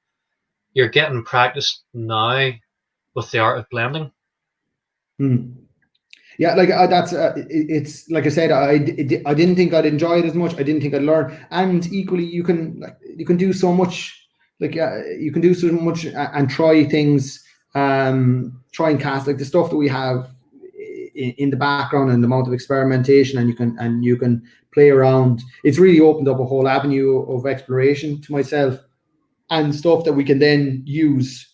you're getting practice now with the art of blending. Yeah, like that's it's like I said, I didn't think I'd enjoy it as much. I didn't think I'd learn, and equally you can do so much. You can do so much and try things, try and cast like the stuff that we have in the background and the amount of experimentation, and you can play around. It's really opened up a whole avenue of exploration to myself, and stuff that we can then use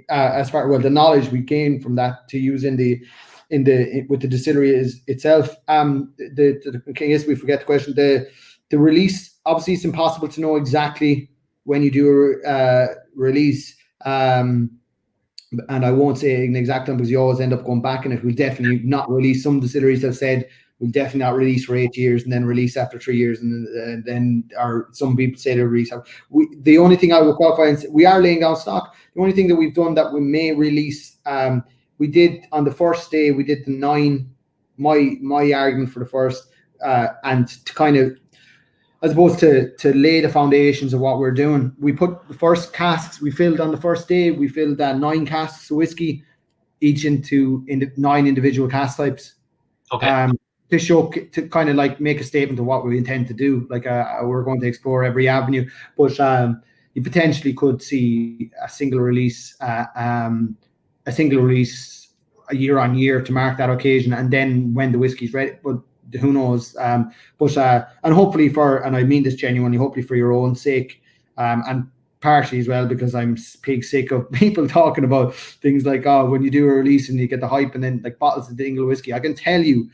as far the knowledge we gain from that to use with the distillery itself. I guess we forget the question. The release, obviously, it's impossible to know exactly when you do a release, and I won't say an exact time because you always end up going back, and it will definitely not release. Some distilleries have said we'll definitely not release for 8 years and then release after 3 years, and then, or some people say they'll release. The only thing I will qualify and say, we are laying down stock. The only thing that we've done that we may release, we did on the first day, we did the 9. My argument for the first, and to kind of, as opposed to lay the foundations of what we're doing, we put the first casks we filled on the first day. We filled 9 casks of whiskey, each into 9 individual cask types. Okay. To kind of like make a statement of what we intend to do. Like we're going to explore every avenue, but you potentially could see a single release a year on year to mark that occasion, and then when the whiskey's ready. But who knows? And hopefully and I mean this genuinely, hopefully for your own sake, and partially as well because I'm pig sick of people talking about things like, oh, when you do a release and you get the hype and then like bottles of Dingle whiskey. I can tell you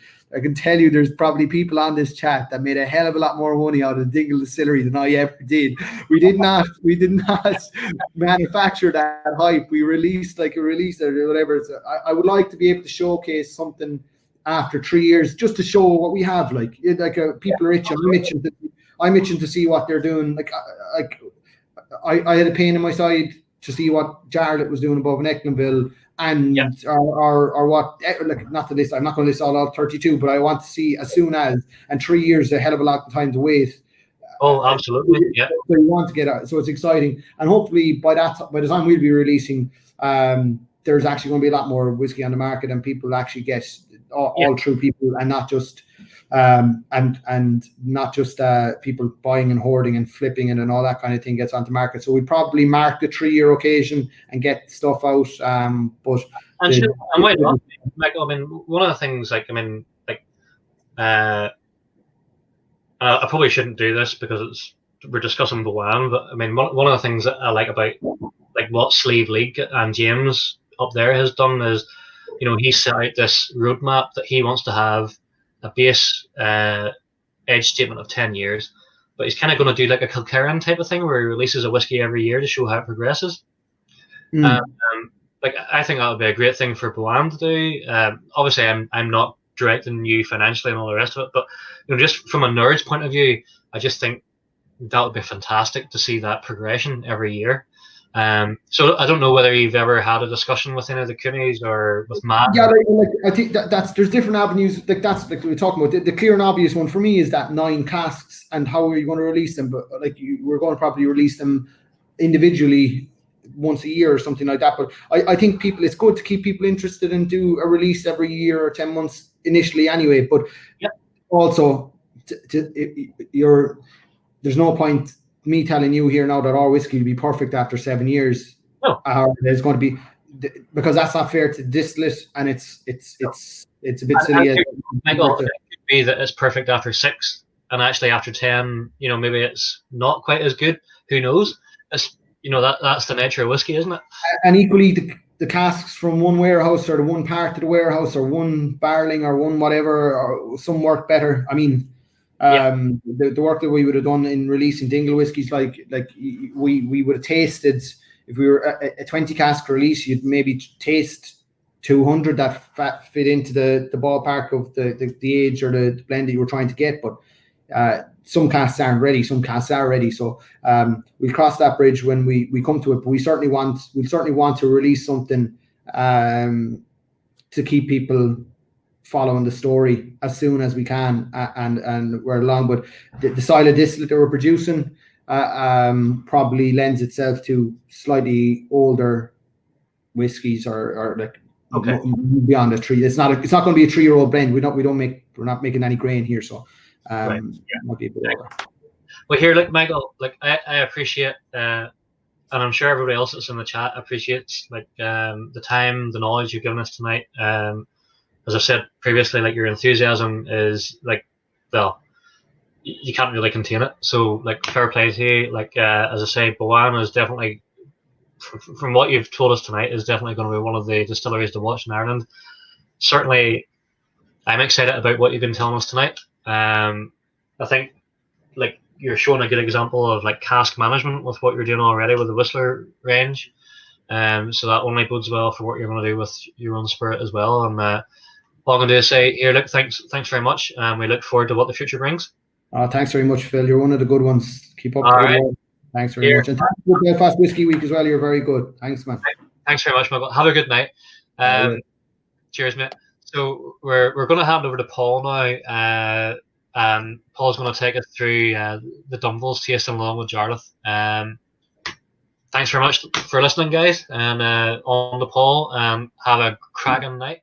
there's probably people on this chat that made a hell of a lot more money out of the Dingle Distillery than I ever did. We did not manufacture that hype. We released or whatever. So I would like to be able to showcase something after 3 years, just to show what we have. People are itching. I'm itching to see what they're doing. I had a pain in my side to see what Jarlath was doing above in Ecklandville, and or what, not to list. I'm not going to list all 32, but I want to see as soon as, and 3 years is a hell of a lot of time to wait. Oh, absolutely. Yeah. So you want to get out. So it's exciting, and hopefully by the time we'll be releasing, there's actually going to be a lot more whiskey on the market, and people actually get all true people, and not just and not just people buying and hoarding and flipping it and all that kind of thing gets onto market. So we probably mark the 3-year occasion and get stuff out. But why not, Michael? I mean, one of the things, I probably shouldn't do this because we're discussing Boann, but I mean, one of the things that I like about what Sleeve League and James up there has done is, he set out this roadmap that he wants to have a base edge statement of 10 years, but he's kind of going to do like a Kilkerran type of thing where he releases a whiskey every year to show how it progresses. I think that would be a great thing for Boann to do. Obviously, I'm not directing you financially and all the rest of it, but just from a nerd's point of view, I just think that would be fantastic to see that progression every year. So I don't know whether you've ever had a discussion with any of the Coonies or with Matt. Yeah, I think there's different avenues. That's like we were talking about. The clear and obvious one for me is that 9 casks, and how are you going to release them? But we're going to probably release them individually once a year or something like that. But I think it's good to keep people interested and do a release every year or 10 months initially anyway. But also, there's no point me telling you here now that our whiskey will be perfect after 7 years. No. There's going to be, because that's not fair to distillate, and it's a bit silly. Michael, it could be that it's perfect after 6, and actually after 10, maybe it's not quite as good. Who knows? that's the nature of whiskey, isn't it? And equally, the casks from one warehouse or the one part of the warehouse or one barreling or one whatever, or some work better. I mean, the work that we would have done in releasing Dingle whiskies, like we would have tasted, if we were a 20 cask release, you'd maybe taste 200 that fit into the ballpark of the age or the blend that you were trying to get. But some casks aren't ready, some casks are ready. So we'll cross that bridge when we come to it. But we certainly want to release something to keep people following the story as soon as we can, and we're along. But the style of distillate that we're producing probably lends itself to slightly older whiskies or like beyond a 3. It's not going to be a 3-year-old blend. We're not making any grain here, so might be a bit older. Well, here, look, Michael, like I appreciate, and I'm sure everybody else that's in the chat appreciates the time, the knowledge you've given us tonight. As I've said previously, like your enthusiasm is you can't really contain it. So fair play to you. As I say, Boann is definitely, from what you've told us tonight, is definitely going to be one of the distilleries to watch in Ireland. Certainly, I'm excited about what you've been telling us tonight. I think you're showing a good example of cask management with what you're doing already with the Whistler range. So that only bodes well for what you're going to do with your own spirit as well. And all I'm going to do is say, here, look, thanks very much. We look forward to what the future brings. Thanks very much, Phil. You're one of the good ones. Keep up the good work. Thanks very much. And thanks for Belfast Whiskey Week as well. You're very good. Thanks, man. Thanks very much, Michael. Have a good night. Cheers, mate. So we're going to hand over to Paul now. And Paul's going to take us through the Dumbles tasting along with Jarlath. Thanks very much for listening, guys. And on to Paul. Have a cracking night.